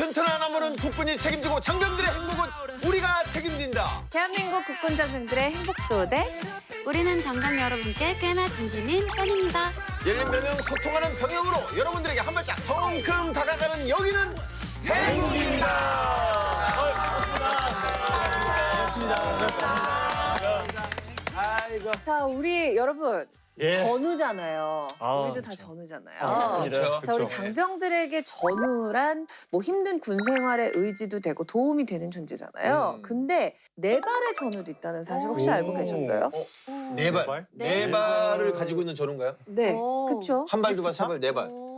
튼튼한 나무는 국군이 책임지고 장병들의 행복은 우리가 책임진다. 대한민국 국군 장병들의 행복 수호대. 우리는 장병 여러분께 꽤나 진심인 팬입니다. 열린 별명 소통하는 병영으로 여러분들에게 한 발짝 성큼 다가가는 여기는 행복입니다. 아이고. 자, 우리 여러분 예. 전우잖아요. 아, 우리도 다 그렇죠. 전우잖아요. 그렇죠. 자, 우리 장병들에게 전우란 뭐 힘든 군 생활에 의지도 되고 도움이 되는 존재잖아요. 근데 네 발의 전우도 있다는 사실 혹시 알고 계셨어요? 네 발. 네 발을 가지고 있는 전우인가요? 네, 오. 그쵸? 한 발, 두 발, 세 발, 네 발. 오.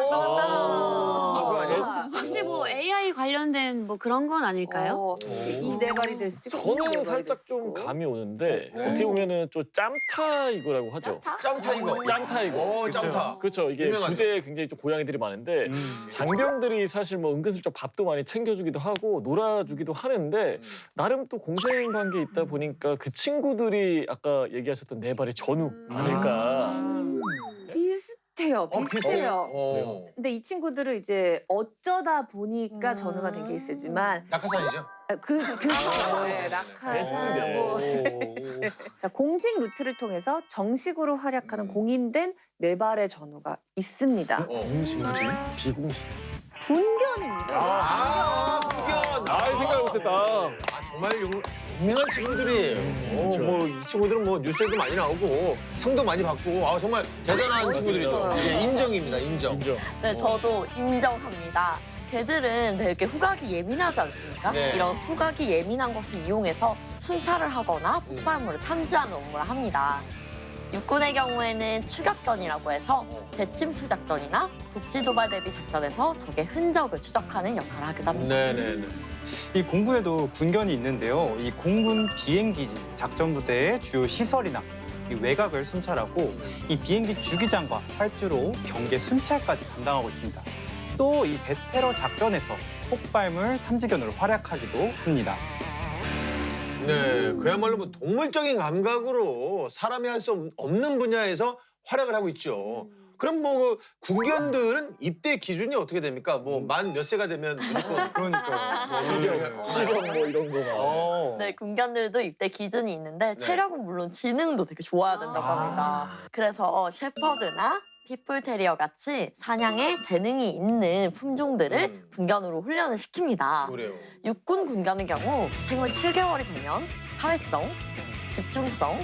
그거 아니에요? 혹시 뭐 AI 관련된 뭐 그런 건 아닐까요? 이 네 발이 될 수도 있고 이 네 저는 발이 될 살짝 수도 좀 있고. 감이 오는데 어떻게 보면은 좀 짬타이거라고 하죠. 짬타이거. 짬타이거. 오, 짬타. 그렇죠. 이게 유명하죠. 부대에 굉장히 좀 고양이들이 많은데 장병들이 사실 뭐 은근슬쩍 밥도 많이 챙겨주기도 하고 놀아주기도 하는데 나름 또 공생 관계 있다 보니까 그 친구들이 아까 얘기하셨던 네 발의 전우 아닐까. 비슷해요. 비슷해요. 어. 근데 이 친구들은 이제 어쩌다 보니까 전우가 된 케이스지만 낙하산이죠? 네, 낙하산 뭐. 네. 자, 공식 루트를 통해서 정식으로 활약하는 공인된 네 발의 전우가 있습니다. 공식, 비공식. 군견입니다. 풍견. 아, 생각 못했다. 아, 정말 유명한 친구들이에요. 그렇죠. 뭐 이 친구들은 뭐 뉴스에도 많이 나오고 상도 많이 받고 아 정말 대단한 친구들이죠. 예, 인정입니다. 인정. 인정. 네, 저도 인정합니다. 개들은 되게 후각이 예민하지 않습니까? 네. 이런 후각이 예민한 것을 이용해서 순찰을 하거나 폭발물을 탐지하는 업무를 합니다. 육군의 경우에는 추격견이라고 해서 대침투 작전이나 국지도발 대비 작전에서 적의 흔적을 추적하는 역할을 하기도 합니다. 네네네. 이 공군에도 군견이 있는데요. 이 공군 비행기지 작전부대의 주요 시설이나 이 외곽을 순찰하고 이 비행기 주기장과 활주로 경계 순찰까지 담당하고 있습니다. 또 이 대테러 작전에서 폭발물 탐지견으로 활약하기도 합니다. 네, 그야말로 뭐 동물적인 감각으로 사람이 할 수 없는 분야에서 활약을 하고 있죠. 그럼 뭐 그 군견들은 입대 기준이 어떻게 됩니까? 뭐 만 몇 세가 되면 무조건 그러니까요. 실험 뭐 이런 거가. 네, 군견들도 입대 기준이 있는데 네. 체력은 물론 지능도 되게 좋아야 된다고 합니다. 그래서 셰퍼드나 피플테리어 같이 사냥에 재능이 있는 품종들을 군견으로 훈련을 시킵니다. 그래요. 육군 군견의 경우 생후 7개월이 되면 사회성, 집중성,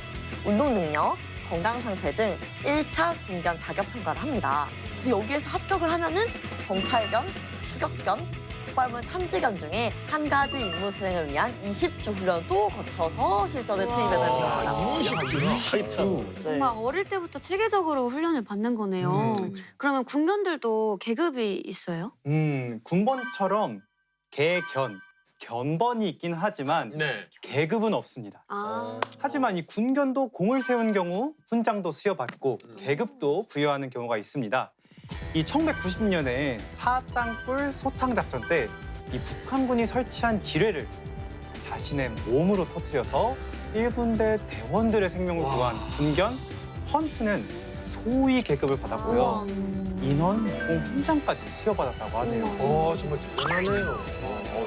운동 능력, 건강 상태 등 1차 군견 자격 평가를 합니다. 그래서 여기에서 합격을 하면은 경찰견, 추격견, 폭발물 탐지견 중에 한 가지 임무 수행을 위한 20주 훈련도 거쳐서 실전에 투입이 됩니다. 20주나? 하이트. 정말 어릴 때부터 체계적으로 훈련을 받는 거네요. 그러면 군견들도 계급이 있어요? 군번처럼 개견, 견번이 있긴 하지만 네. 계급은 없습니다. 아, 하지만 이 군견도 공을 세운 경우 훈장도 수여받고 계급도 부여하는 경우가 있습니다. 이 1990년에 사땅굴 소탕 작전 때 이 북한군이 설치한 지뢰를 자신의 몸으로 터뜨려서 일군대 대원들의 생명을 구한 군견 헌트는 소위 계급을 받았고요. 인원 공 훈장까지 수여받았다고 하네요. 정말 대단하네요.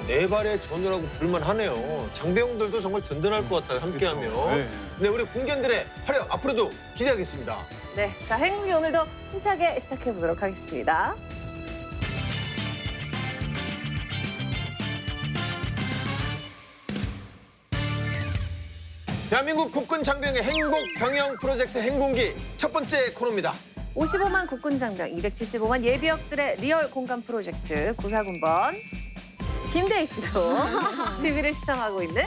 네 발의 전우라고 부를만하네요. 장병들도 정말 든든할 것 같아요. 함께하면. 네. 네, 우리 군견들의 활약 앞으로도 기대하겠습니다. 네, 자, 행운이 오늘도 힘차게 시작해 보도록 하겠습니다. 대한민국 국군 장병의 행복 병영 프로젝트 행군기 첫 번째 코너입니다. 55만 국군 장병, 275만 예비역들의 리얼 공감 프로젝트 94군번 김대희 씨도 TV를 시청하고 있는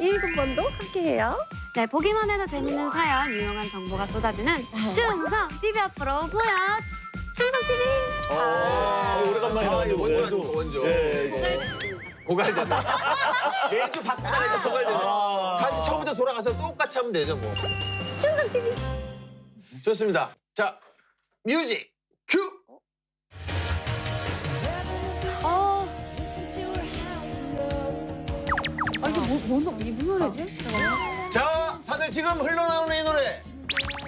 이 군번도 함께해요. 네, 보기만 해도 재밌는 사연, 유용한 정보가 쏟아지는 충성 TV 앞으로 보여! 충성 TV! 오래간만이다. 원조. 네, 고갈됐습니다. 고갈돼서. 매주 바꾸다가 이제 고갈돼서. 아. 다시 처음부터 돌아가서 똑같이 하면 되죠, 뭐. 충성 TV! 좋습니다. 자, 뮤직 큐! 이게 무슨 노래지? 잠깐만. 자, 다들 지금 흘러나오는 이 노래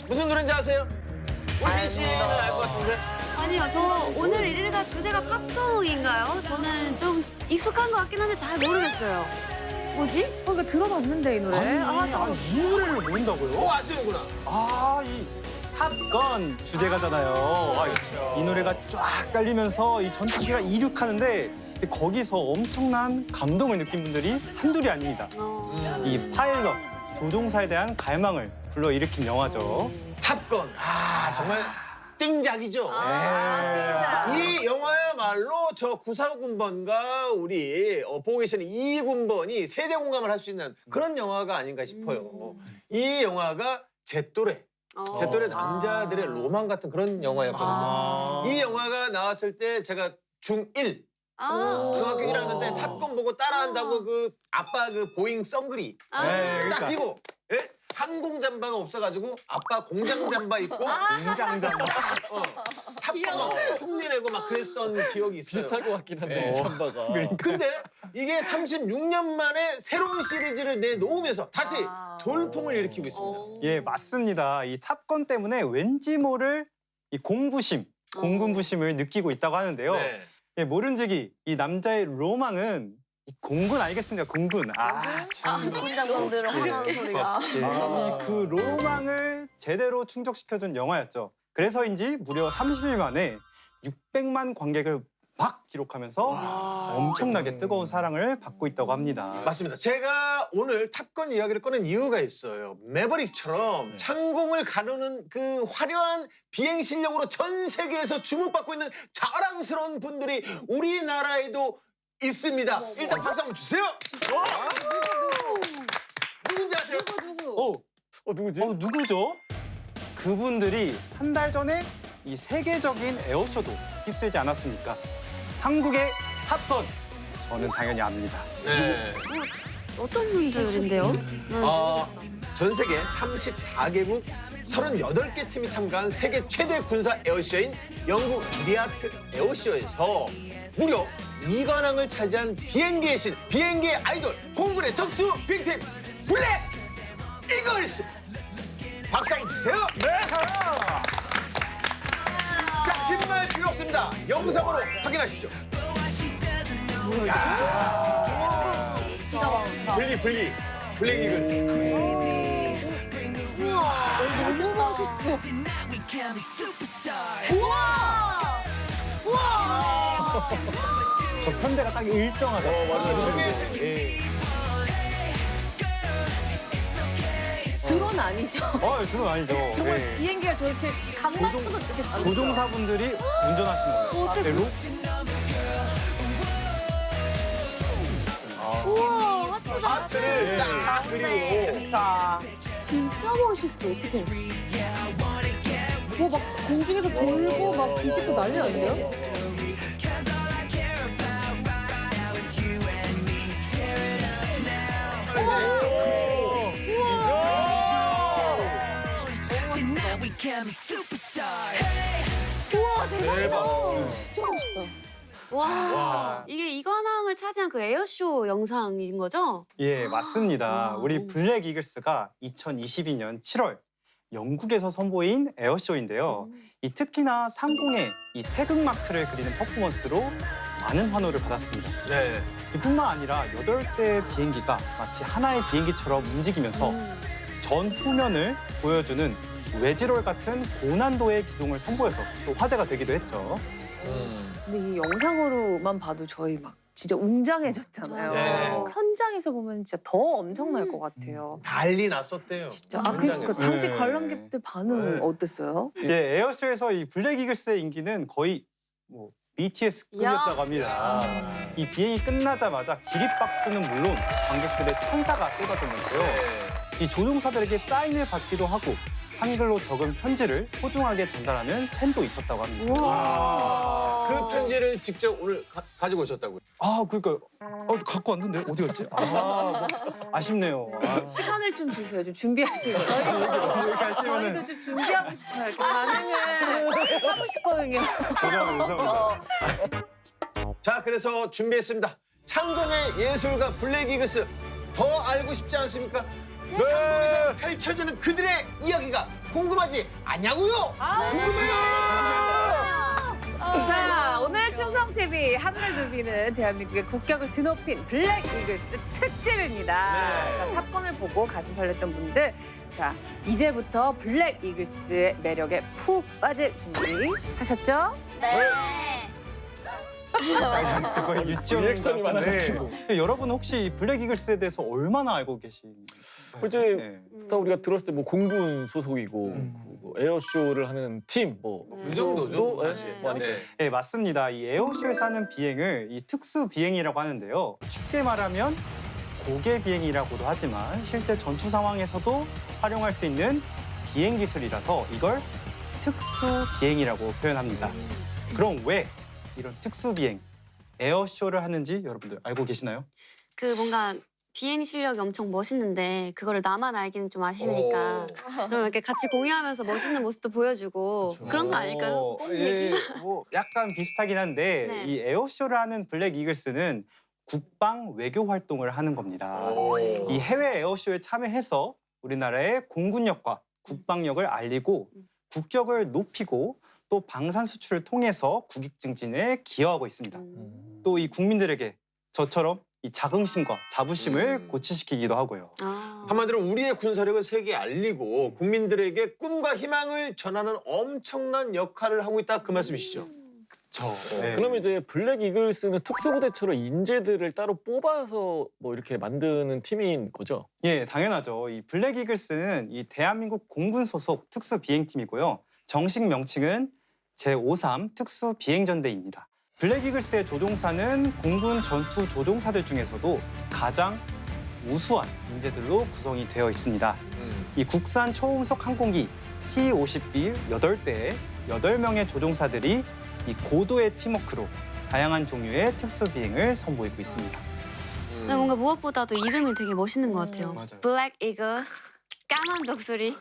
무슨 노래인지 아세요? 우리 씨 씨는 알 것 같은데. 아니요, 저 오늘 일일가 주제가 팝송인가요? 저는 좀 익숙한 것 같긴 한데 잘 모르겠어요. 뭐지? 그러니까 들어봤는데 이 노래. 이 노래를 모른다고요? 아시는구나. 이 탑건 주제가잖아요. 이 노래가 쫙 깔리면서 이 전투기가 이륙하는데 거기서 엄청난 감동을 느낀 분들이 한둘이 아닙니다. 이 파일럿, 조종사에 대한 갈망을 불러일으킨 영화죠. 탑건. 정말 띵작이죠. 이 영화야말로 저 구사군번과 우리 보고 계시는 이군번이 세대 공감을 할 수 있는 그런 영화가 아닌가 싶어요. 이 영화가 제 또래 남자들의 로망 같은 그런 영화였거든요. 이 영화가 나왔을 때 제가 중1 중학교 1학년 때 탑건 보고 따라한다고 그 아빠 그 보잉 썬글이 딱 끼고 항공 잠바가 없어가지고 아빠 공장 잠바 입고 공장 잠바. 탑건 막 흉내내고 막 그랬던 기억이 있어요. 비슷할 것 같긴 한데 잠바가. 근데 이게 36년 만에 새로운 시리즈를 내놓으면서 다시 돌풍을 일으키고 있습니다. 예, 맞습니다. 이 탑건 때문에 왠지 모를 이 공군부심을 느끼고 있다고 하는데요. 네. 예, 모름지기 이 남자의 로망은 이 공군 알겠습니까? 공군. 육군 장병들을 화나는 소리가. 그 로망을 제대로 충족시켜준 영화였죠. 그래서인지 무려 30일 만에 600만 관객을 막 기록하면서 엄청나게 뜨거운 사랑을 받고 있다고 합니다. 맞습니다. 제가 오늘 탑건 이야기를 꺼낸 이유가 있어요. 매버릭처럼 창공을 가르는 그 화려한 비행 실력으로 전 세계에서 주목받고 있는 자랑스러운 분들이 우리나라에도 있습니다. 일단 박수 한번 주세요. 누군지 아세요? 누구지? 누구죠? 그분들이 한 달 전에 이 세계적인 에어쇼도 휩쓸지 않았습니까? 한국의 탑건! 저는 당연히 압니다. 네. 어떤 분들인데요? 전 세계 34개국 38개 팀이 참가한 세계 최대 군사 에어쇼인 영국 리아트 에어쇼에서 무려 2관왕을 차지한 비행기의 신, 비행기의 아이돌, 공군의 특수 비행팀 블랙 이글스! 박수 한번 주세요. 자, 긴 말 필요 없습니다. 영상으로 확인하시죠. 블랙 이글스. 너무 멋있어. 우와! 저 편대가 딱 일정하다. 드론 아니죠? 드론 아니죠. 정말 예. 비행기가 저렇게 각 맞춰서 이렇게 가는 조종사분들이 운전하시는 거예요. 어떻게 배로. 우와, 하트다. 하트를 딱 그리고 진짜 멋있어. 어떡해. 막 공중에서 돌고 막 비집고 난리 났는데요? 우와, 대박이다. 대박. 진짜 멋있다. 와, 이게 이관왕을 차지한 그 에어쇼 영상인 거죠? 예, 맞습니다. 우리 너무 블랙 이글스가 2022년 7월 영국에서 선보인 에어쇼인데요. 이 특히나 상공에 이 태극 마크를 그리는 퍼포먼스로 많은 환호를 받았습니다. 네. 이뿐만 아니라 8대의 비행기가 마치 하나의 비행기처럼 움직이면서 전 후면을 보여주는 외지롤 같은 고난도의 기동을 선보여서 또 화제가 되기도 했죠. 근데 이 영상으로만 봐도 저희 막 진짜 웅장해졌잖아요. 네. 현장에서 보면 진짜 더 엄청날 것 같아요. 난리 났었대요. 진짜. 그러니까 현장에서. 당시 네. 관람객들 반응 네. 어땠어요? 예, 에어쇼에서 이 블랙 이글스의 인기는 거의 뭐 BTS급이었다고 합니다. 이 비행이 끝나자마자 기립박수는 물론 관객들의 찬사가 쏟아졌는데요. 이 조종사들에게 사인을 받기도 하고 한글로 적은 편지를 소중하게 전달하는 팬도 있었다고 합니다. 우와. 그 편지를 직접 오늘 가지고 오셨다고요? 그러니까 갖고 왔는데 어디 갔지? 아쉽네요. 시간을 좀 주세요. 좀 준비할 수 있게. 이렇게 하시면은 저희도 좀 준비하고 싶어요. 이렇게 반응을 하고 싶거든요. 감사합니다. 자, 그래서 준비했습니다. 창동의 예술가 블랙 이글스 더 알고 싶지 않습니까? 창동에서 펼쳐지는 그들의 이야기가 궁금하지 않냐고요? 궁금해요. 자, 오늘 충성TV 하늘을 누비는 대한민국의 국격을 드높인 블랙 이글스 특집입니다. 네. 자, 탑건을 보고 가슴 설렜던 분들, 자, 이제부터 블랙 이글스의 매력에 푹 빠질 준비 하셨죠? 네. 거의 유치원 리액션이 같은데. 많아가지고. 여러분 혹시 블랙 이글스에 대해서 얼마나 알고 계신가요? 이제 네. 딱 우리가 들었을 때 뭐 공군 소속이고 음. 뭐 에어쇼를 하는 팀, 뭐 그 정도죠. 또, 사실. 네. 뭐 아니, 네, 맞습니다. 이 에어쇼에서 하는 비행을 이 특수 비행이라고 하는데요. 쉽게 말하면 고개 비행이라고도 하지만 실제 전투 상황에서도 활용할 수 있는 비행 기술이라서 이걸 특수 비행이라고 표현합니다. 그럼 왜 이런 특수 비행, 에어쇼를 하는지 여러분들 알고 계시나요? 그 뭔가 비행 실력이 엄청 멋있는데 그거를 나만 알기는 좀 아쉬우니까 좀 이렇게 같이 공유하면서 멋있는 모습도 보여주고 그렇죠. 그런 거 아닐까요? 뻔 얘기. 뭐 약간 비슷하긴 한데 네. 이 에어쇼를 하는 블랙 이글스는 국방 외교 활동을 하는 겁니다. 이 해외 에어쇼에 참여해서 우리나라의 공군력과 국방력을 알리고 국격을 높이고 또 방산 수출을 통해서 국익 증진에 기여하고 있습니다. 또 이 국민들에게 저처럼 이 자긍심과 자부심을 고취시키기도 하고요. 아. 한마디로 우리의 군사력을 세계에 알리고 국민들에게 꿈과 희망을 전하는 엄청난 역할을 하고 있다 그 말씀이시죠? 네. 그러면 이제 블랙 이글스는 특수부대처럼 인재들을 따로 뽑아서 뭐 이렇게 만드는 팀인 거죠? 예, 당연하죠. 이 블랙 이글스는 이 대한민국 공군 소속 특수 비행팀이고요. 정식 명칭은 제53 특수 비행전대입니다. 블랙 이글스의 조종사는 공군 전투 조종사들 중에서도 가장 우수한 인재들로 구성이 되어 있습니다. 이 국산 초음속 항공기 T-50B 8대에 8명의 조종사들이 이 고도의 팀워크로 다양한 종류의 특수 비행을 선보이고 있습니다. 근데 뭔가 무엇보다도 이름이 되게 멋있는 것 같아요. 맞아요. 블랙 이글스, 까만 독수리.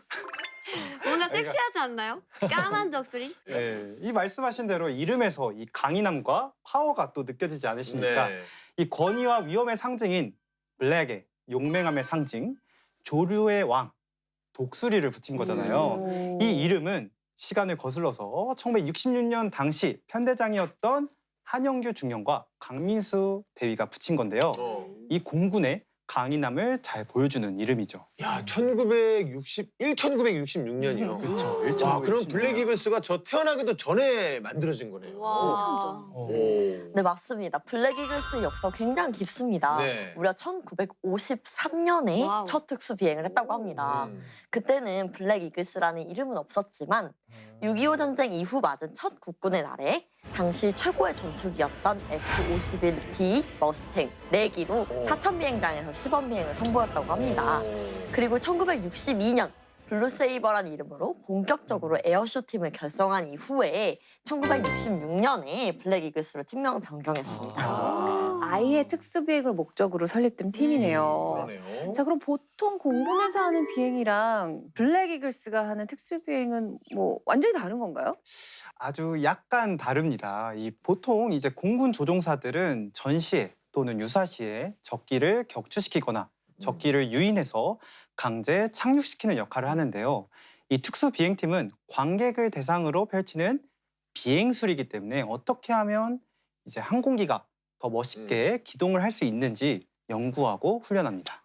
뭔가 섹시하지 않나요? 까만 독수리. 예, 이 말씀하신 대로 이름에서 이 강인함과 파워가 또 느껴지지 않으십니까? 네. 이 권위와 위엄의 상징인 블랙의 용맹함의 상징, 조류의 왕, 독수리를 붙인 거잖아요. 이 이름은 시간을 거슬러서 1966년 당시 편대장이었던 한영규 중령과 강민수 대위가 붙인 건데요. 이 공군의 강인함을 잘 보여주는 이름이죠. 야, 1966년이요. 그쵸. 와, 그럼 블랙 이글스가 저 태어나기도 전에 만들어진 거네요. 와. 오. 네, 맞습니다. 블랙 이글스의 역사가 굉장히 깊습니다. 네. 무려 1953년에 와우. 첫 특수 비행을 했다고 합니다. 그때는 블랙 이글스라는 이름은 없었지만 6.25 전쟁 이후 맞은 첫 국군의 날에 당시 최고의 전투기였던 F-51D 머스탱 4기로 사천 비행장에서 시범 비행을 선보였다고 합니다. 그리고 1962년 블루세이버라는 이름으로 본격적으로 에어쇼 팀을 결성한 이후에 1966년에 블랙 이글스로 팀명을 변경했습니다. 아예 특수비행을 목적으로 설립된 팀이네요. 그러네요. 자, 그럼 보통 공군에서 하는 비행이랑 블랙 이글스가 하는 특수비행은 뭐 완전히 다른 건가요? 아주 약간 다릅니다. 이 보통 이제 공군 조종사들은 전시에 또는 유사시에 적기를 격추시키거나 적기를 유인해서 강제 착륙시키는 역할을 하는데요. 이 특수 비행팀은 관객을 대상으로 펼치는 비행술이기 때문에 어떻게 하면 이제 항공기가 더 멋있게 기동을 할 수 있는지 연구하고 훈련합니다.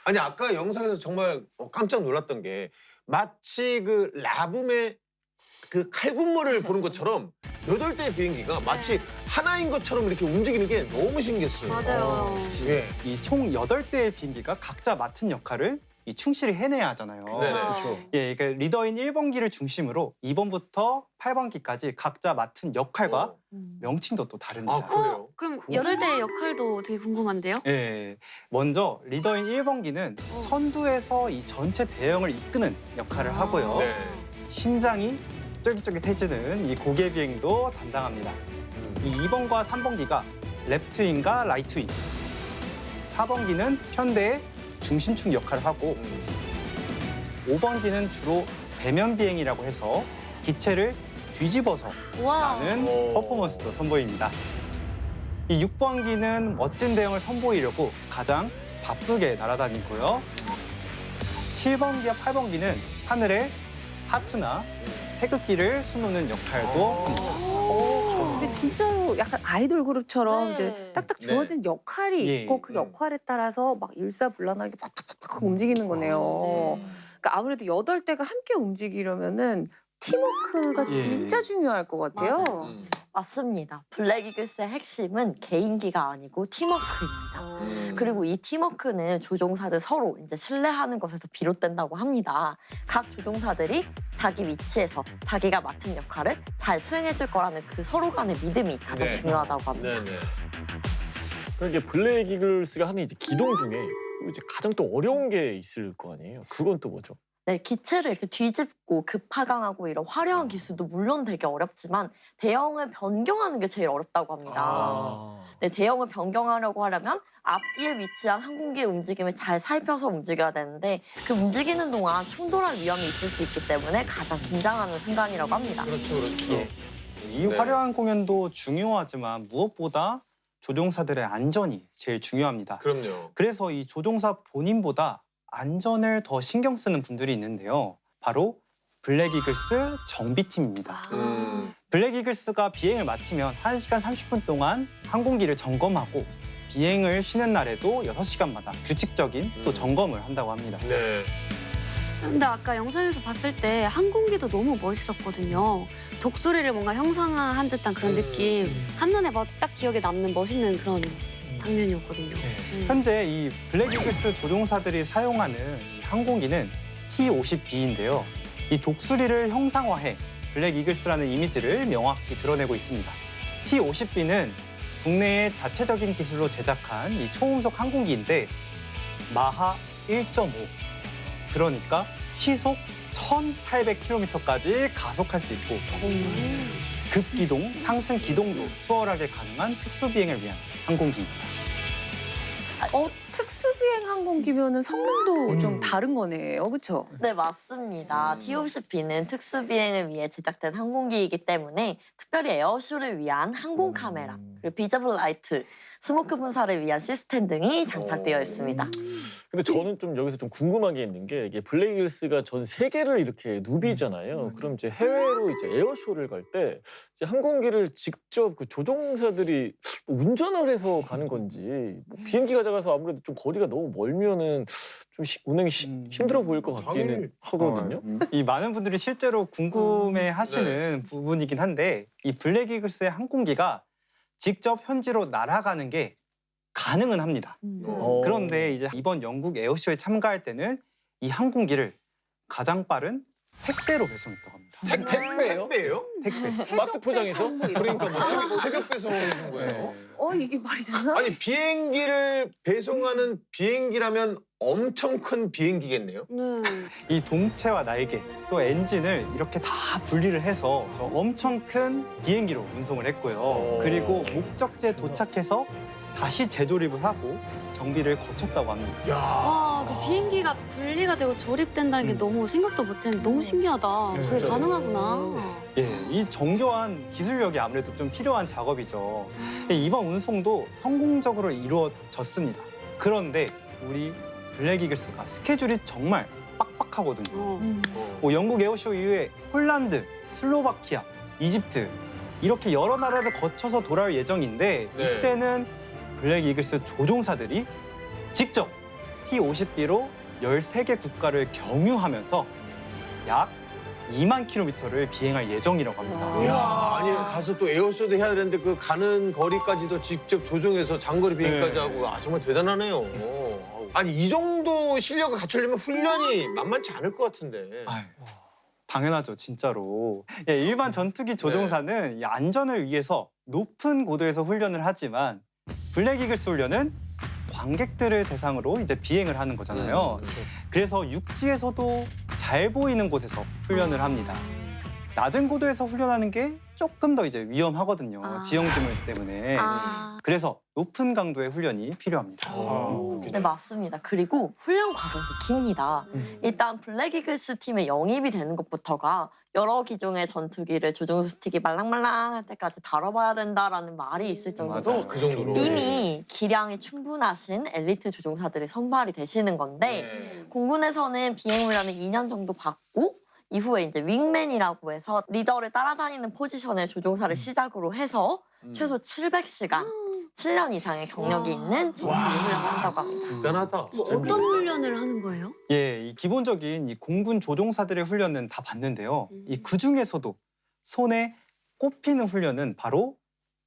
아니 아까 영상에서 정말 깜짝 놀랐던 게 마치 그 라붐의 그 칼군무를 보는 것처럼 8대의 비행기가 마치 하나인 것처럼 이렇게 움직이는 게 너무 신기했어요. 맞아요. 예. 이 총 8대의 비행기가 각자 맡은 역할을 이 충실히 해내야 하잖아요. 네, 그렇죠. 예, 그러니까 리더인 1번기를 중심으로 2번부터 8번기까지 각자 맡은 역할과 명칭도 또 다릅니다. 아, 그래요? 그럼 8대의 역할도 되게 궁금한데요? 예, 먼저 리더인 1번기는 선두에서 이 전체 대형을 이끄는 역할을 하고요. 네. 심장이 쫄깃쫄깃해지는 이 고개 비행도 담당합니다. 이 2번과 3번기가 랩트윙과 라이트윙, 4번기는 편대의 중심축 역할을 하고 5번기는 주로 배면 비행이라고 해서 기체를 뒤집어서 와. 하는 오. 퍼포먼스도 선보입니다. 이 6번기는 멋진 대형을 선보이려고 가장 바쁘게 날아다니고요. 7번기와 8번기는 하늘에 하트나 태극기를 수놓는 역할도 합니다. 근데 진짜로 약간 아이돌 그룹처럼 네. 이제 딱딱 주어진 역할이 예, 있고 그 예. 역할에 따라서 막 일사불란하게 팍팍팍 움직이는 거네요. 그러니까 아무래도 8대가 함께 움직이려면은 팀워크가 예. 진짜 중요할 것 같아요. 음. 맞습니다. 블랙 이글스의 핵심은 개인기가 아니고 팀워크입니다. 그리고 이 팀워크는 조종사들 서로 이제 신뢰하는 것에서 비롯된다고 합니다. 각 조종사들이 자기 위치에서 자기가 맡은 역할을 잘 수행해줄 거라는 그 서로 간의 믿음이 가장 네. 중요하다고 합니다. 네네. 그러니까 블랙 이글스가 하는 이제 기동 중에 이제 가장 또 어려운 게 있을 거 아니에요. 그건 또 뭐죠? 네, 기체를 이렇게 뒤집고 급하강하고 이런 화려한 기술도 물론 되게 어렵지만 대형을 변경하는 게 제일 어렵다고 합니다. 네, 대형을 변경하려고 하려면 앞뒤에 위치한 항공기의 움직임을 잘 살펴서 움직여야 되는데 그 움직이는 동안 충돌할 위험이 있을 수 있기 때문에 가장 긴장하는 순간이라고 합니다. 그렇죠, 그렇죠. 예. 이 네. 화려한 공연도 중요하지만 무엇보다 조종사들의 안전이 제일 중요합니다. 그럼요. 그래서 이 조종사 본인보다 안전을 더 신경 쓰는 분들이 있는데요. 바로 블랙 이글스 정비팀입니다. 블랙 이글스가 비행을 마치면 1시간 30분 동안 항공기를 점검하고 비행을 쉬는 날에도 6시간마다 규칙적인 또 점검을 한다고 합니다. 네. 근데 아까 영상에서 봤을 때 항공기도 너무 멋있었거든요. 독수리를 뭔가 형상화한 듯한 그런 느낌. 한눈에 봐도 딱 기억에 남는 멋있는 그런 장면이었거든요. 네. 현재 이 블랙 이글스 조종사들이 사용하는 이 항공기는 T-50B인데요. 이 독수리를 형상화해 블랙 이글스라는 이미지를 명확히 드러내고 있습니다. T-50B는 국내의 자체적인 기술로 제작한 이 초음속 항공기인데 마하 1.5, 그러니까 시속 1,800km까지 가속할 수 있고 급기동, 상승 기동도 수월하게 가능한 특수 비행을 위한 항공기입니다. 특수비행 항공기면은 성능도 좀 다른 거네요, 그렇죠? 네, 맞습니다. T-50B는 특수 비행을 위해 제작된 항공기이기 때문에 특별히 에어쇼를 위한 항공 카메라, 그리고 비저블 라이트, 스모크 분사를 위한 시스템 등이 장착되어 있습니다. 근데 저는 좀 여기서 좀 궁금한 게 있는 게 이게 블랙 이글스가 전 세계를 이렇게 누비잖아요. 그럼 이제 해외로 이제 에어쇼를 갈 때 이제 항공기를 직접 그 조종사들이 운전을 해서 가는 건지 뭐 비행기 가져가서 아무래도 좀 거리가 너무 멀면은 좀 운행이 힘들어 보일 것 같기는 당연히. 하거든요. 이 많은 분들이 실제로 궁금해하시는 부분이긴 한데 이 블랙 이글스의 항공기가 직접 현지로 날아가는 게 가능은 합니다. 그런데 이제 이번 영국 에어쇼에 참가할 때는 이 항공기를 가장 빠른 택배로 배송했다고 합니다. 택배예요? 택배예요? 택배. 박스 포장해서? 그러니까 뭐 새벽 배송하는 거예요. 이게 말이 되나? 아니 비행기를 배송하는 비행기라면 엄청 큰 비행기겠네요. 네. 이 동체와 날개 또 엔진을 이렇게 다 분리를 해서 저 엄청 큰 비행기로 운송을 했고요. 그리고 목적지에 도착해서 다시 재조립을 하고 정비를 거쳤다고 합니다. 야. 와, 그 비행기가 분리가 되고 조립된다는 게 너무 생각도 못했는데 너무 신기하다. 네, 그게 진짜요. 가능하구나. 예, 이 정교한 기술력이 아무래도 좀 필요한 작업이죠. 이번 운송도 성공적으로 이루어졌습니다. 그런데 우리 블랙 이글스가 스케줄이 정말 빡빡하거든요. 뭐 영국 에어쇼 이후에 폴란드, 슬로바키아, 이집트 이렇게 여러 나라를 거쳐서 돌아올 예정인데 네. 이때는 블랙 이글스 조종사들이 직접 T-50B로 13개 국가를 경유하면서 약 2만 킬로미터를 비행할 예정이라고 합니다. 이야, 아니 가서 또 에어쇼도 해야 되는데 그 가는 거리까지도 직접 조종해서 장거리 비행까지 네. 하고 정말 대단하네요. 아니 이 정도 실력을 갖추려면 훈련이 만만치 않을 것 같은데. 아유, 당연하죠, 진짜로. 예, 일반 전투기 조종사는 이 안전을 위해서 높은 고도에서 훈련을 하지만 블랙 이글스 훈련은 관객들을 대상으로 이제 비행을 하는 거잖아요. 그래서 육지에서도 잘 보이는 곳에서 훈련을 합니다. 낮은 고도에서 훈련하는 게 조금 더 이제 위험하거든요. 아. 지형지물 때문에. 그래서 높은 강도의 훈련이 필요합니다. 네, 맞습니다. 그리고 훈련 과정도 깁니다. 일단 블랙 이글스 팀에 영입이 되는 것부터가 여러 기종의 전투기를 조종 스틱이 말랑말랑할 때까지 다뤄봐야 된다라는 말이 있을 정도로 맞아요. 그 정도로. 이미 기량이 충분하신 엘리트 조종사들이 선발이 되시는 건데 네. 공군에서는 비행 훈련을 2년 정도 받고 이후에 이제 윙맨이라고 해서 리더를 따라다니는 포지션의 조종사를 시작으로 해서 최소 700시간, 7년 이상의 경력이 있는 정식 훈련을 한다고 합니다. 대단하다. 뭐 어떤 훈련을 하는 거예요? 예, 이 기본적인 이 공군 조종사들의 훈련은 다 봤는데요. 이 그 중에서도 손에 꼽히는 훈련은 바로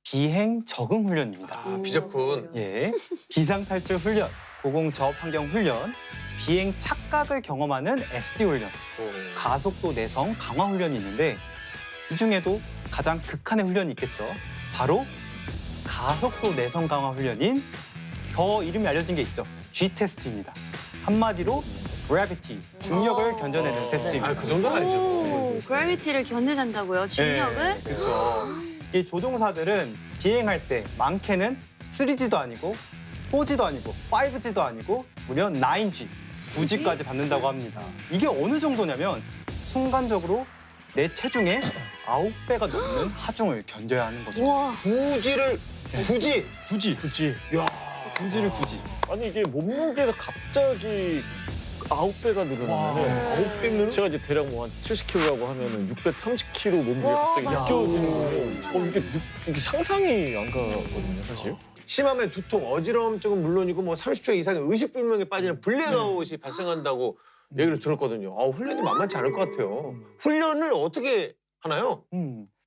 비행 적응 훈련입니다. 아, 비적군. 예, 비상탈출 훈련, 고공저업 환경 훈련, 비행 착각을 경험하는 SD 훈련, 가속도 내성 강화 훈련이 있는데 이 중에도 가장 극한의 훈련이 있겠죠. 바로 가속도 내성 강화 훈련인 더 이름이 알려진 게 있죠. G 테스트입니다. 한마디로 gravity, 중력을 견뎌내는 테스트입니다. 아, 그 정도는 아니죠. 오, 그래비티를 견뎌낸다고요? 중력을? 그렇죠. 이 조종사들은 비행할 때 많게는 3G도 아니고 4G도 아니고 5G도 아니고 무려 9G, 9G까지 받는다고 합니다. 이게 어느 정도냐면 순간적으로 내 체중의 9배가 넘는 하중을 견뎌야 하는 거죠. 와, 굳이. 굳이. 야. 굳이를 굳이. 아니 이게 몸무게가 갑자기 9배가 와, 늘어나면은 900는? 제가 이제 대략 뭐 한 70kg라고 하면은 630kg 몸무게 와, 갑자기 맞아. 느껴지는 거 이게 상상이 안 가거든요, 사실. 심하면 두통, 어지러움증은 물론이고 뭐 30초 이상의 의식불명에 빠지는 블랙아웃이 발생한다고 얘기를 들었거든요. 아, 훈련이 만만치 않을 것 같아요. 훈련을 어떻게 하나요?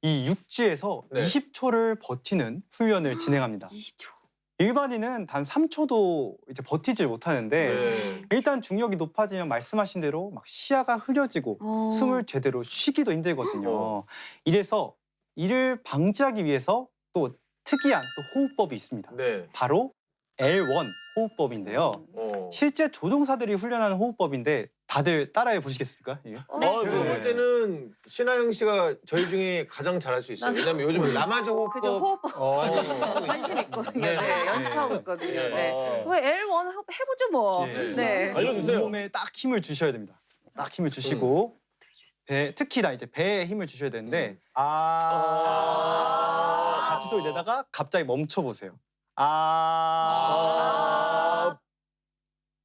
이 육지에서 네. 20초를 버티는 훈련을 진행합니다. 20초. 일반인은 단 3초도 이제 버티질 못하는데 네. 일단 중력이 높아지면 말씀하신 대로 막 시야가 흐려지고 숨을 제대로 쉬기도 힘들거든요. 이래서 이를 방지하기 위해서 또 특이한 또 호흡법이 있습니다. 네. 바로 L1 호흡법인데요. 실제 조종사들이 훈련하는 호흡법인데 다들 따라해 보시겠습니까? 이게? 제가 네. 볼 때는 신하영 씨가 저희 중에 가장 잘할 수 있어요. 왜냐면 요즘 남아적 그죠, 호흡법 호흡법 관심 있거든요. 네. 네, 연습하고 있거든요. 네. 네. 왜 L1 해보죠 뭐. 예. 네. 알려주세요. 온몸에 딱 힘을 주셔야 됩니다. 딱 힘을 주시고 배, 특히나 이제 배에 힘을 주셔야 되는데 같이 소리 내다가 갑자기 멈춰 보세요.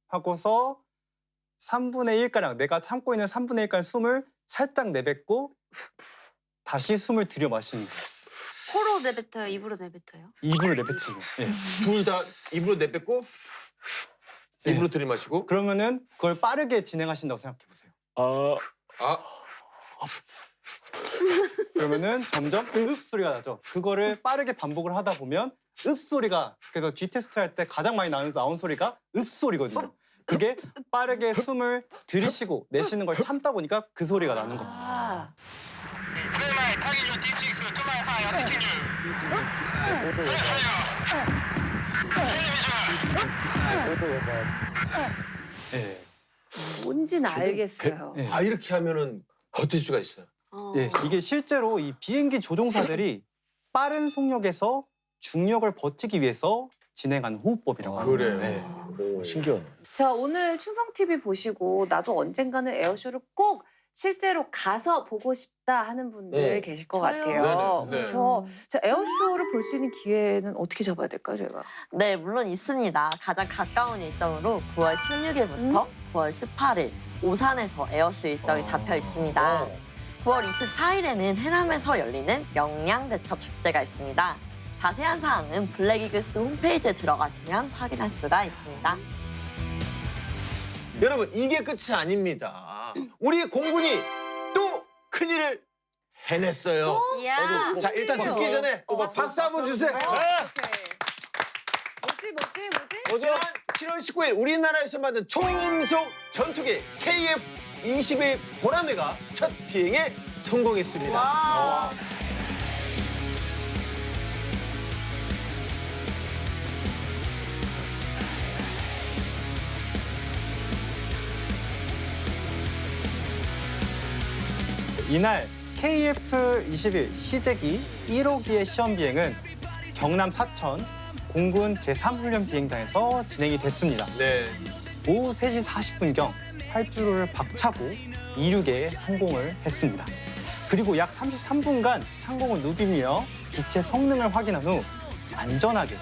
하고서 3분의 1가량 내가 참고 있는 3분의 1가량 숨을 살짝 내뱉고 다시 숨을 들여 마시는 거예요. 코로 내뱉어요? 입으로 내뱉어요? 입으로 내뱉으시고. 예. 둘 다 입으로 내뱉고 입으로 들이마시고. 그러면은 그걸 빠르게 진행하신다고 생각해 보세요. 아, 그러면은 점점 읍 소리가 나죠. 그거를 빠르게 반복을 하다 보면 읍 소리가 그래서 G 테스트 할 때 가장 많이 나온 소리가 읍 소리거든요. 그게 빠르게 숨을 들이쉬고 내쉬는 걸 참다 보니까 그 소리가 나는 겁니다. 아, 예. 뭔지는 알겠어요. 예. 아, 이렇게 하면은 버틸 수가 있어요. 예, 이게 실제로 이 비행기 조종사들이 빠른 속력에서 중력을 버티기 위해서 진행하는 호흡법이라고 합니다. 그래요. 네. 오, 신기하네. 자, 오늘 충성 TV 보시고 나도 언젠가는 에어쇼를 꼭 실제로 가서 보고 싶다 하는 분들 계실 것 저요. 같아요. 네네, 네. 그렇죠. 자, 에어쇼를 볼 수 있는 기회는 어떻게 잡아야 될까요, 저희가? 네, 물론 있습니다. 가장 가까운 일정으로 9월 16일부터 9월 18일 오산에서 에어쇼 일정이 잡혀 있습니다. 9월 24일에는 해남에서 열리는 명량대첩 축제가 있습니다. 자세한 사항은 블랙이글스 홈페이지에 들어가시면 확인할 수가 있습니다. 여러분, 이게 끝이 아닙니다. 우리 공군이 또 큰일을 해냈어요. 이야. 자, 일단 듣기 전에 박수 한번 주세요. 뭐지? 지난 7월 19일 우리나라에서 만든 초음속 전투기 KF-21 보라매가 첫 비행에 성공했습니다. 와. 이날 KF-21 시제기 1호기의 시험 비행은 경남 사천 공군 제3훈련 비행장에서 진행이 됐습니다. 네. 오후 3시 40분경 활주로를 박차고 이륙에 성공을 했습니다. 그리고 약 33분간 창공을 누비며 기체 성능을 확인한 후 안전하게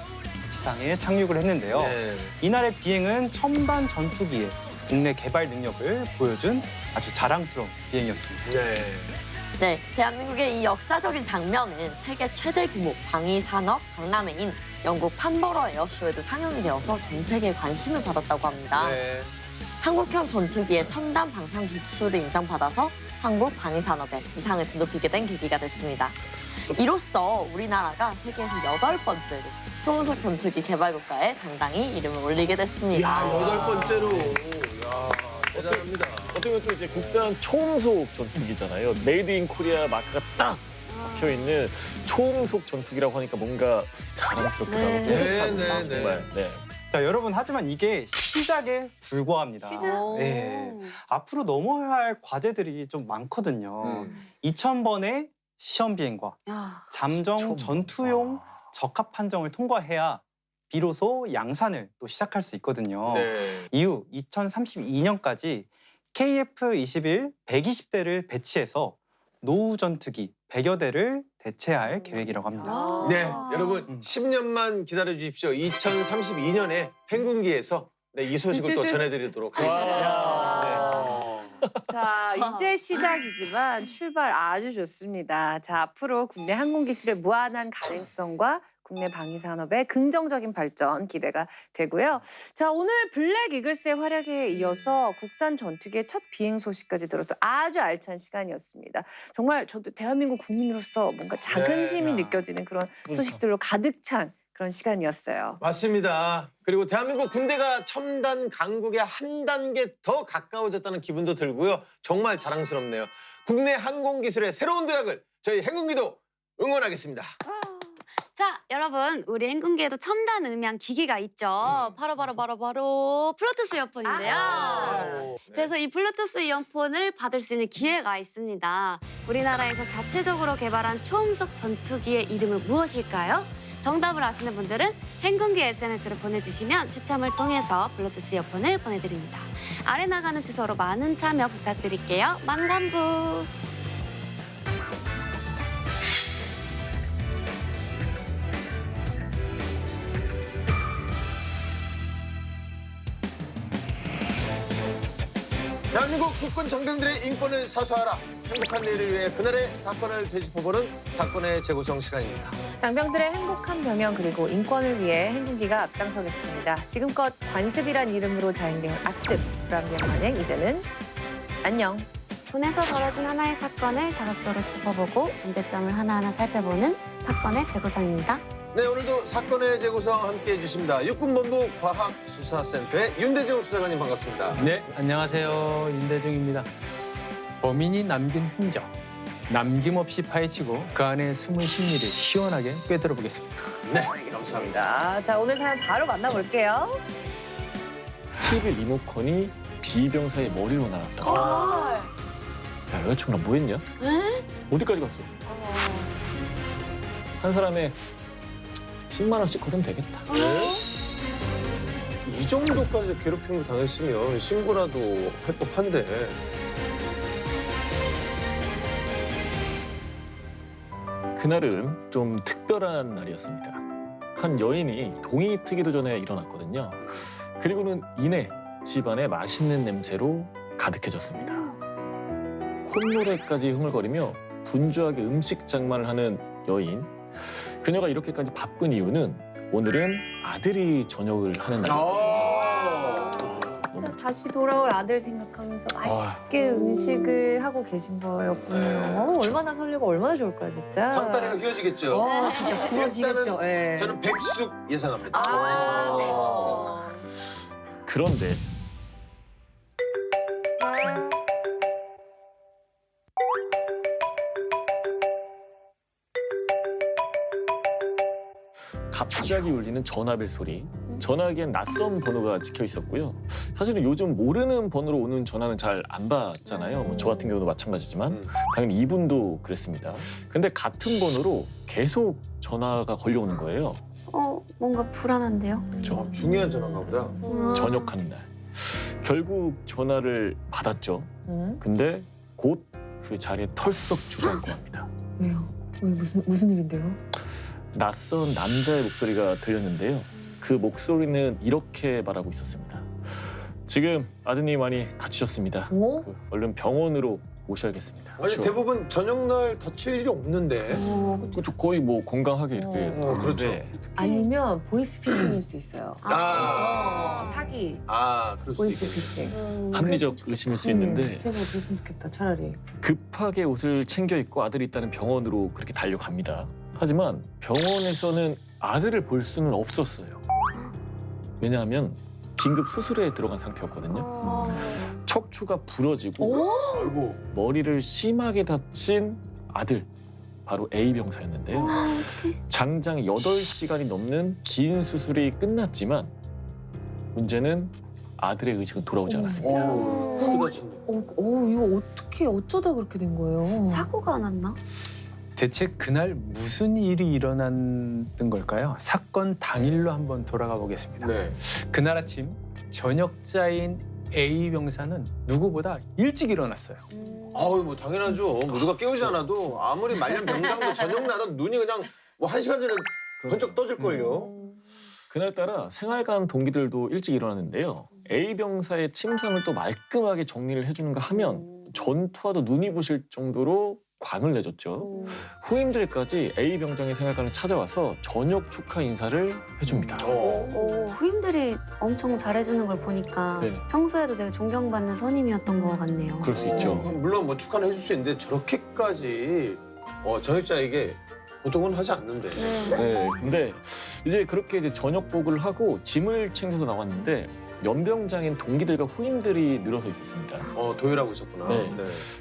지상에 착륙을 했는데요. 네. 이날의 비행은 첨단 전투기에 국내 개발 능력을 보여준 아주 자랑스러운 비행이었습니다. 네. 네, 대한민국의 이 역사적인 장면은 세계 최대 규모 방위 산업 박람회인 영국 판버러 에어쇼에도 상영이 되어서 전 세계에 관심을 받았다고 합니다. 네. 한국형 전투기의 첨단 방산 기술을 인정받아서 한국 방위 산업에 위상을 드높이게 된 계기가 됐습니다. 이로써 우리나라가 세계에서 8번째로 초음속 전투기 개발 국가에 당당히 이름을 올리게 됐습니다. 야, 8번째로. 야, 대단합니다. 어떻게 보면 또 이제 국산 초음속 전투기잖아요. 메이드 인 코리아 마크가 딱 박혀 있는 초음속 전투기라고 하니까 뭔가 자랑스럽기도 하고 네. 뿌듯합니다. 네, 네, 정말. 네. 자, 여러분 하지만 이게 시작에 불과합니다. 시작? 네. 앞으로 넘어야 할 과제들이 좀 많거든요. 2000번의 시험 비행과 야, 잠정 전투용 적합 판정을 통과해야 비로소 양산을 또 시작할 수 있거든요. 네. 이후 2032년까지 KF-21 120대를 배치해서 노후 전투기 100여 대를 대체할 계획이라고 합니다. 네, 여러분 10년만 기다려 주십시오. 2032년에 행군기에서 네, 이 소식을 또 전해드리도록 하겠습니다. 네. 자, 이제 시작이지만 출발 아주 좋습니다. 자, 앞으로 국내 항공 기술의 무한한 가능성과 국내 방위 산업의 긍정적인 발전 기대가 되고요. 자, 오늘 블랙 이글스의 활약에 이어서 국산 전투기의 첫 비행 소식까지 들었던 아주 알찬 시간이었습니다. 정말 저도 대한민국 국민으로서 뭔가 자긍심이 네. 느껴지는 그런 소식들로 가득 찬 그런 시간이었어요. 맞습니다. 그리고 대한민국 군대가 첨단 강국에 한 단계 더 가까워졌다는 기분도 들고요. 정말 자랑스럽네요. 국내 항공 기술의 새로운 도약을 저희 행군기도 응원하겠습니다. 자, 여러분, 우리 행군기에도 첨단 음향 기기가 있죠. 바로 블루투스 이어폰인데요. 네. 그래서 이 블루투스 이어폰을 받을 수 있는 기회가 있습니다. 우리나라에서 자체적으로 개발한 초음속 전투기의 이름은 무엇일까요? 정답을 아시는 분들은 행군기 SNS로 보내주시면 추첨을 통해서 블루투스 이어폰을 보내드립니다. 아래 나가는 주소로 많은 참여 부탁드릴게요. 만감부! 대한민국 국군 장병들의 인권을 사수하라. 행복한 내일을 위해 그날의 사건을 되짚어보는 사건의 재구성 시간입니다. 장병들의 행복한 병영 그리고 인권을 위해 행군기가 앞장서겠습니다. 지금껏 관습이란 이름으로 자행된 악습, 불합리한 관행, 이제는 안녕. 군에서 벌어진 하나의 사건을 다각도로 짚어보고 문제점을 하나하나 살펴보는 사건의 재구성입니다. 네, 오늘도 사건의 재구성 함께해 주십니다. 육군본부 과학수사센터의 윤대중 수사관님 반갑습니다. 네, 안녕하세요. 윤대중입니다. 범인이 남긴 흔적, 남김없이 파헤치고 그 안에 숨은 심리를 시원하게 꿰뚫어 보겠습니다. 네, 알겠습니다. 자, 오늘 사연 바로 만나볼게요. TV 리모컨이 비병사의 머리로 날았다. 야, 여자친구랑 뭐 했냐? 어디까지 갔어? 한 사람에 10만 원씩 걷으면 되겠다. 이 정도까지 괴롭힘을 당했으면 신고라도 할 법한데. 그날은 좀 특별한 날이었습니다. 한 여인이 동이 트기도 전에 일어났거든요. 그리고는 이내 집안에 맛있는 냄새로 가득해졌습니다. 콧노래까지 흥얼거리며 분주하게 음식 장만을 하는 여인. 그녀가 이렇게까지 바쁜 이유는 오늘은 아들이 저녁을 하는 날이거든요. 자, 다시 돌아올 아들 생각하면서 맛있게 음식을 하고 계신 거였군요. 얼마나 설레고 얼마나 좋을까요, 진짜. 상다리가 휘어지겠죠. 와, 진짜 부러지겠죠. 예. 저는 백숙 예상합니다. 그런데 갑자기 울리는 전화벨 소리. 전화기엔 낯선 번호가 찍혀 있었고요. 사실은 요즘 모르는 번호로 오는 전화는 잘 안 받잖아요. 뭐저 같은 경우도 마찬가지지만 당연히 이분도 그랬습니다. 근데 같은 번호로 계속 전화가 걸려오는 거예요. 뭔가 불안한데요? 그렇죠. 중요한 전화인가 보다. 저녁하는 날. 결국 전화를 받았죠. 근데 곧 그 자리에 털썩 주저앉고 맙니다. 왜요? 왜 무슨 일인데요? 낯선 남자의 목소리가 들렸는데요. 그 목소리는 이렇게 말하고 있었습니다. 지금 아드님이 많이 다치셨습니다. 오? 얼른 병원으로 모셔야겠습니다. 아니 대부분 저녁날 다칠 일이 없는데. 그렇죠. 거의 뭐 건강하게 이렇게. 그렇죠. 네. 아니면 보이스피싱일 수 있어요. 사기. 그럴 수도 있겠네. 보이스피싱. 합리적 의심일 수 있는데 제발 그랬으면 좋겠다. 차라리. 급하게 옷을 챙겨 입고 아들이 있다는 병원으로 그렇게 달려갑니다. 하지만 병원에서는 아들을 볼 수는 없었어요. 왜냐하면 긴급 수술에 들어간 상태였거든요. 척추가 부러지고 아이고. 머리를 심하게 다친 아들, 바로 A 병사였는데요. 장장 8시간이 넘는 긴 수술이 끝났지만 문제는 아들의 의식은 돌아오지 않았습니다. 크게 다쳤네. 이거 어떻게 어쩌다 그렇게 된 거예요? 사고가 났나? 대체 그날 무슨 일이 일어났던 걸까요? 사건 당일로 한번 돌아가 보겠습니다. 네. 그날 아침 전역자인 A 병사는 누구보다 일찍 일어났어요. 아유 뭐 당연하죠. 뭐 누가 깨우지 않아도 아무리 말년 병장도 저녁 날은 눈이 그냥 뭐 1시간 전에 번쩍 떠질걸요. 그날따라 생활관 동기들도 일찍 일어났는데요. A 병사의 침상을 또 말끔하게 정리를 해주는가 하면 전투와도 눈이 부실 정도로 광을 내줬죠. 후임들까지 A 병장의 생활관을 찾아와서 저녁 축하 인사를 해줍니다. 후임들이 엄청 잘해주는 걸 보니까 네네. 평소에도 되게 존경받는 선임이었던 것 같네요. 그럴 수 있죠. 물론 뭐 축하는 해줄 수 있는데 저렇게까지 전역자에게 보통은 하지 않는데. 네, 근데 이제 그렇게 이제 저녁복을 하고 짐을 챙겨서 나왔는데 연병장인 동기들과 후임들이 늘어서 있었습니다. 도열하고 있었구나. 네.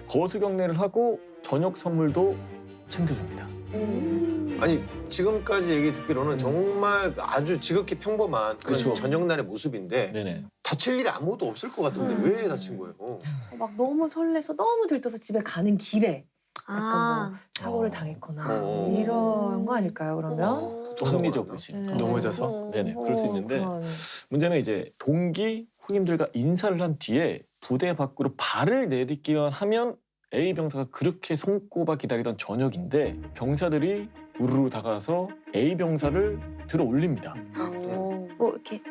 거수 경례를 하고 저녁 선물도 챙겨줍니다. 아니 지금까지 얘기 듣기로는 정말 아주 지극히 평범한 그런 그렇죠. 저녁날의 모습인데 네네. 다칠 일이 아무것도 없을 것 같은데 왜 다친 거예요? 막 너무 설레서 너무 들떠서 집에 가는 길에 약간 뭐 사고를 당했거나 이런 거 아닐까요? 그러면 또 합리적 의식. 네. 넘어져서? 네네, 그럴 수 있는데 그런. 문제는 이제 동기 후임들과 인사를 한 뒤에 부대 밖으로 발을 내딛기만 하면 A 병사가 그렇게 손꼽아 기다리던 저녁인데 병사들이 우르르 다가와서 A 병사를 들어 올립니다. 뭐 이렇게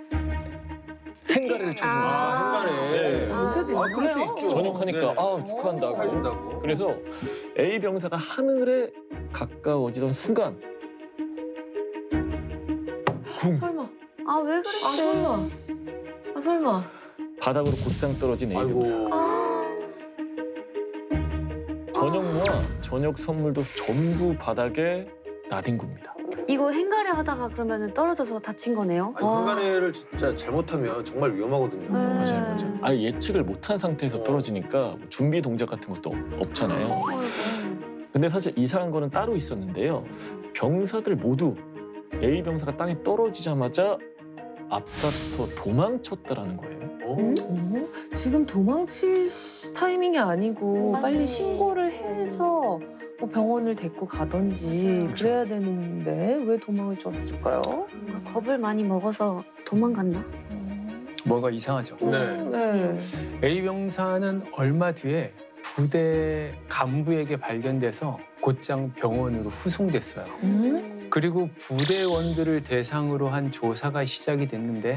행가를 쳐줍니다. 행간에. 요새도 있는 그럴 수 거예요? 있죠. 저녁하니까 네네. 축하한다고. 축하해준다고. 그래서 A 병사가 하늘에 가까워지던 순간 설마. 아 왜 그랬대? 설마. 바닥으로 곧장 떨어진 A 아이고. 병사. 저녁과 저녁 선물도 전부 바닥에 나뒹굽니다. 이거 행가래 하다가 그러면 떨어져서 다친 거네요. 아니, 행간에를 진짜 잘못하면 정말 위험하거든요. 맞아요. 아예 예측을 못한 상태에서 떨어지니까 뭐 준비 동작 같은 것도 없잖아요. 근데 사실 이상한 거는 따로 있었는데요. 병사들 모두 A 병사가 땅에 떨어지자마자 앞다퉈 도망쳤다라는 거예요. 지금 도망칠 타이밍이 아니고 빨리 신고를 해서 뭐 병원을 데리고 가던지 그래야 되는데 왜 도망을 쳤을까요? 뭔가 겁을 많이 먹어서 도망갔나? 뭔가 이상하죠. 네. A 병사는 얼마 뒤에 부대 간부에게 발견돼서 곧장 병원으로 후송됐어요. 그리고 부대원들을 대상으로 한 조사가 시작이 됐는데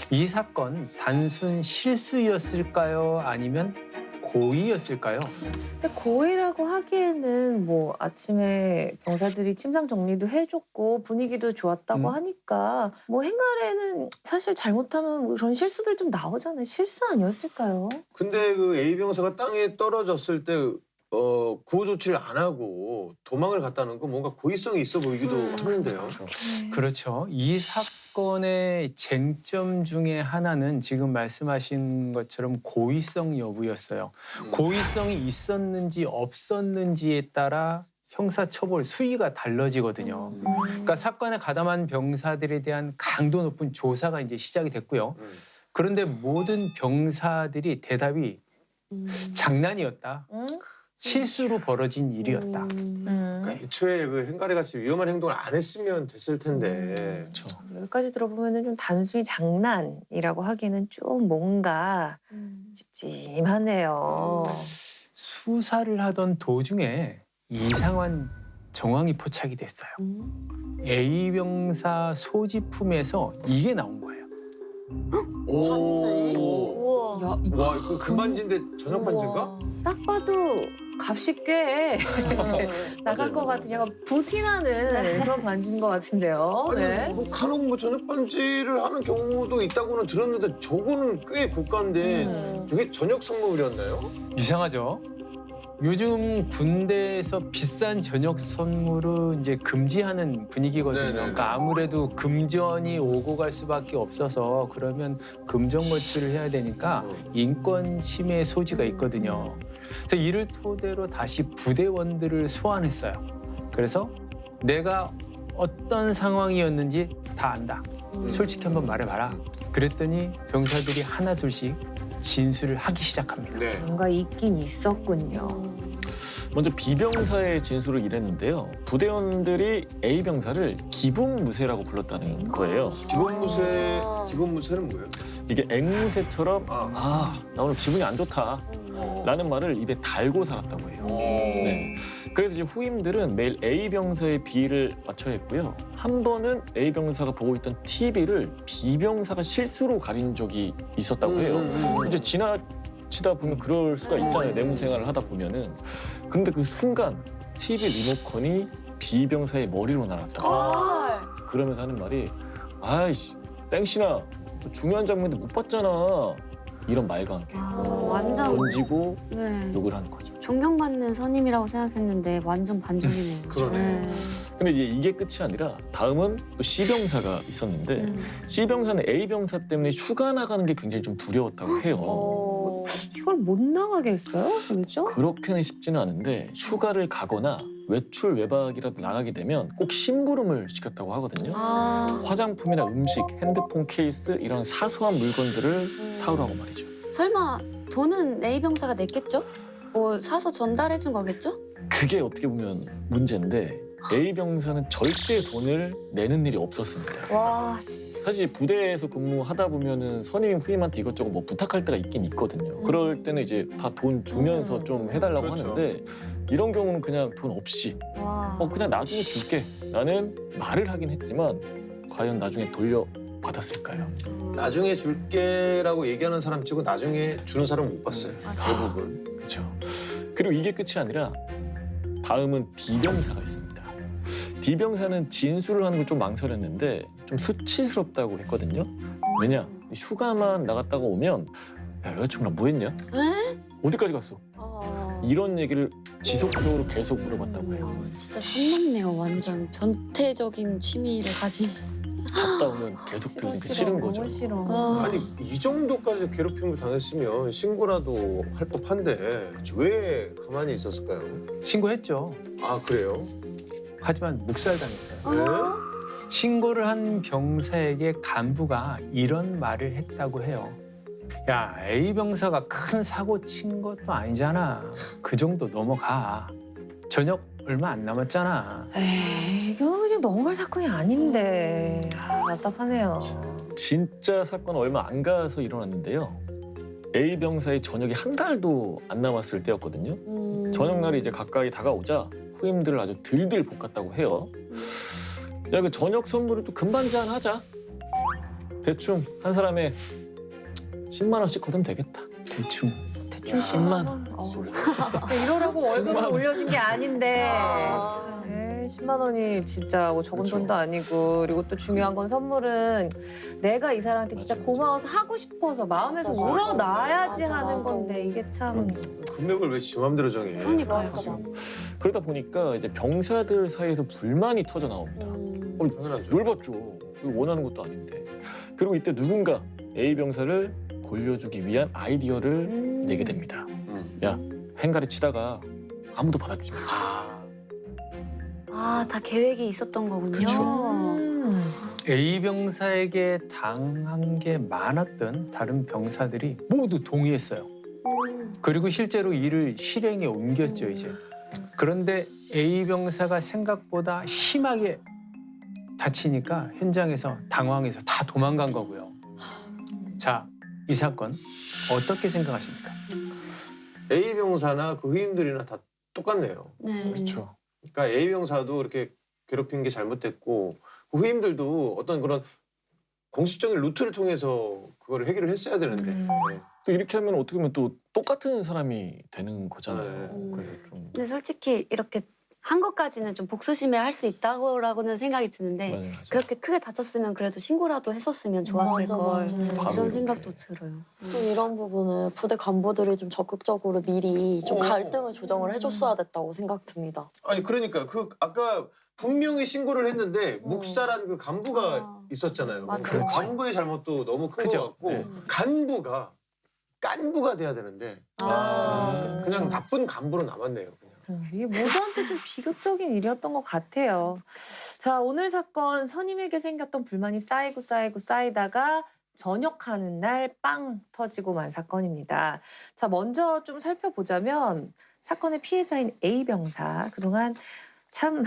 이 사건 단순 실수였을까요? 아니면 고의였을까요? 근데 고의라고 하기에는 뭐 아침에 병사들이 침상 정리도 해줬고 분위기도 좋았다고 하니까 뭐 행가래는 사실 잘못하면 뭐 그런 실수들 좀 나오잖아요. 실수 아니었을까요? 근데 그 A 병사가 땅에 떨어졌을 때 구호 조치를 안 하고 도망을 갔다는 건 뭔가 고의성이 있어 보이기도 하는데요. 그렇죠. 이 사건의 쟁점 중에 하나는 지금 말씀하신 것처럼 고의성 여부였어요. 고의성이 있었는지 없었는지에 따라 형사처벌 수위가 달라지거든요. 그러니까 사건에 가담한 병사들에 대한 강도 높은 조사가 이제 시작이 됐고요. 그런데 모든 병사들이 대답이 장난이었다. 실수로 벌어진 일이었다. 그러니까 애초에 그 행가래 같이 위험한 행동을 안 했으면 됐을 텐데. 그렇죠. 여기까지 들어보면 좀 단순히 장난이라고 하기에는 좀 뭔가 찝찝하네요. 수사를 하던 도중에 이상한 정황이 포착이 됐어요. A 병사 소지품에서 이게 나온 거예요. 오. 우와. 야, 와, 이거 금반지인데 저녁 반지인가? 딱 봐도 값이 꽤 나갈 것 같은 약간 부티나는 그런 반지인 것 같은데요. 아니 네. 뭐 간혹 뭐 저녁 반지를 하는 경우도 있다고는 들었는데 저거는 꽤 고가인데 저게 저녁 선물이었나요? 이상하죠? 요즘 군대에서 비싼 저녁 선물은 이제 금지하는 분위기거든요. 네네네. 그러니까 아무래도 금전이 오고 갈 수밖에 없어서 그러면 금전 거치를 해야 되니까 인권 침해 소지가 있거든요. 그래서 이를 토대로 다시 부대원들을 소환했어요. 그래서 내가 어떤 상황이었는지 다 안다. 솔직히 한번 말해봐라. 그랬더니 병사들이 하나 둘씩 진술을 하기 시작합니다. 네. 뭔가 있긴 있었군요. 먼저 B병사의 진술을 이랬는데요. 부대원들이 A병사를 기분무쇠라고 불렀다는 거예요. 기본 무쇠는 뭐예요? 이게 앵무새처럼 나 오늘 기분이 안 좋다 라는 말을 입에 달고 살았다고 해요. 네. 그래서 이제 후임들은 매일 A병사의 비위를 맞춰야 했고요. 한 번은 A병사가 보고 있던 TV를 B병사가 실수로 가린 적이 있었다고 해요. 이제 지나치다 보면 그럴 수가 있잖아요. 내무 생활을 하다 보면은. 근데 그 순간 TV 리모컨이 B병사의 머리로 날았다고. 그러면서 하는 말이 아이씨 땡신아 중요한 장면인데 못 봤잖아. 이런 말과 함께 완전 던지고 네. 욕을 하는 거죠. 존경받는 선임이라고 생각했는데 완전 반전이네요. 그러네. 근데 이제 이게 끝이 아니라 다음은 또 C병사가 있었는데 C병사는 A병사 때문에 휴가 나가는 게 굉장히 좀 두려웠다고 해요. 이걸 못 나가게 했어요? 왜죠? 그렇게는 쉽지는 않은데 휴가를 가거나 외출 외박이라도 나가게 되면 꼭 심부름을 시켰다고 하거든요. 화장품이나 음식, 핸드폰 케이스 이런 사소한 물건들을 사오라고 말이죠. 설마 돈은 A 병사가 냈겠죠? 뭐 사서 전달해준 거겠죠? 그게 어떻게 보면 문제인데 A병사는 절대 돈을 내는 일이 없었습니다. 와, 진짜. 사실 부대에서 근무하다 보면은 선임이 후임한테 이것저것 뭐 부탁할 때가 있긴 있거든요. 그럴 때는 이제 다 돈 주면서 좀 해달라고 그렇죠. 하는데 이런 경우는 그냥 돈 없이 와. 그냥 나중에 줄게 라는 말을 하긴 했지만 과연 나중에 돌려받았을까요? 나중에 줄게라고 얘기하는 사람 치고 나중에 주는 사람 못 봤어요. 대부분. 그렇죠. 그리고 이게 끝이 아니라 다음은 D병사가 있습니다. D병사는 진술을 하는 걸 좀 망설였는데 좀 수치스럽다고 했거든요. 왜냐? 휴가만 나갔다가 오면 야, 여자친구랑 뭐 했냐? 에? 어디까지 갔어? 이런 얘기를 지속적으로 계속 물어봤다고 해요. 진짜 선 넘네요. 완전 변태적인 취미를 가진. 갔다 오면 계속 들리기 싫은 거죠. 너무 싫어. 아니 이 정도까지 괴롭힘을 당했으면 신고라도 할 법한데 왜 가만히 있었을까요? 신고했죠. 아 그래요? 하지만 묵살당했어요. 네? 신고를 한 병사에게 간부가 이런 말을 했다고 해요. 야, A 병사가 큰 사고 친 것도 아니잖아. 그 정도 넘어가. 저녁 얼마 안 남았잖아. 에이, 이거 그냥 넘어갈 사건이 아닌데. 답답하네요. 진짜 사건 얼마 안 가서 일어났는데요. A 병사의 저녁이 한 달도 안 남았을 때였거든요. 저녁날이 이제 가까이 다가오자 후임들을 아주 들들 볶았다고 해요. 야, 그 저녁 선물을 또 금반지 하나 하자. 대충 한 사람에 10만 원씩 거두면 되겠다. 대충. 대충 10만 원. 이러려고 월급을 올려준 게 아닌데. 에이, 10만 원이 진짜 뭐 적은 그쵸. 돈도 아니고 그리고 또 중요한 건 선물은 내가 이 사람한테 진짜 맞아. 고마워서 하고 싶어서 마음에서 맞아. 우러나야지 맞아. 하는 건데 이게 참 금액을 왜 지 맘대로 정해? 그러니까요. 그러다 보니까 이제 병사들 사이에서 불만이 터져 나옵니다. 당연하죠. 뭘 받죠? 이거 원하는 것도 아닌데. 그리고 이때 누군가 A 병사를 골려주기 위한 아이디어를 내게 됩니다. 야, 행가리 치다가 아무도 받아주지 말자. 다 계획이 있었던 거군요. 그쵸. A 병사에게 당한 게 많았던 다른 병사들이 모두 동의했어요. 그리고 실제로 이를 실행에 옮겼죠, 이제. 그런데 A 병사가 생각보다 심하게 다치니까 현장에서 당황해서 다 도망간 거고요. 자, 이 사건 어떻게 생각하십니까? A 병사나 그 후임들이나 다 똑같네요. 네. 그렇죠. 그러니까 A 병사도 이렇게 괴롭힌 게 잘못됐고 그 후임들도 어떤 그런 공식적인 루트를 통해서 그거를 해결을 했어야 되는데. 네. 또 이렇게 하면 어떻게 보면 또 똑같은 사람이 되는 거잖아요. 네. 그래서 좀 근데 솔직히 이렇게 한 것까지는 좀 복수심에 할 수 있다고라고는 생각이 드는데 맞아요, 맞아요. 그렇게 크게 다쳤으면 그래도 신고라도 했었으면 좋았을 맞아, 걸 맞아. 바로 이런 이렇게. 생각도 들어요. 좀 이런 부분은 부대 간부들이 좀 적극적으로 미리 좀 갈등을 조정을 해줬어야 됐다고 생각 듭니다. 아니 그러니까 그 아까 분명히 신고를 했는데 묵사라는 그 간부가 아, 있었잖아요. 맞아요. 그 그렇죠. 간부의 잘못도 너무 큰 것 그죠? 같고 네. 간부가 깐부가 돼야 되는데 아, 그냥 나쁜 간부로 남았네요. 그냥. 이게 모두한테 좀 비극적인 일이었던 것 같아요. 자, 오늘 사건 선임에게 생겼던 불만이 쌓이다가 전역하는 날 빵 터지고 만 사건입니다. 자, 먼저 좀 살펴보자면 사건의 피해자인 A 병사 그동안 참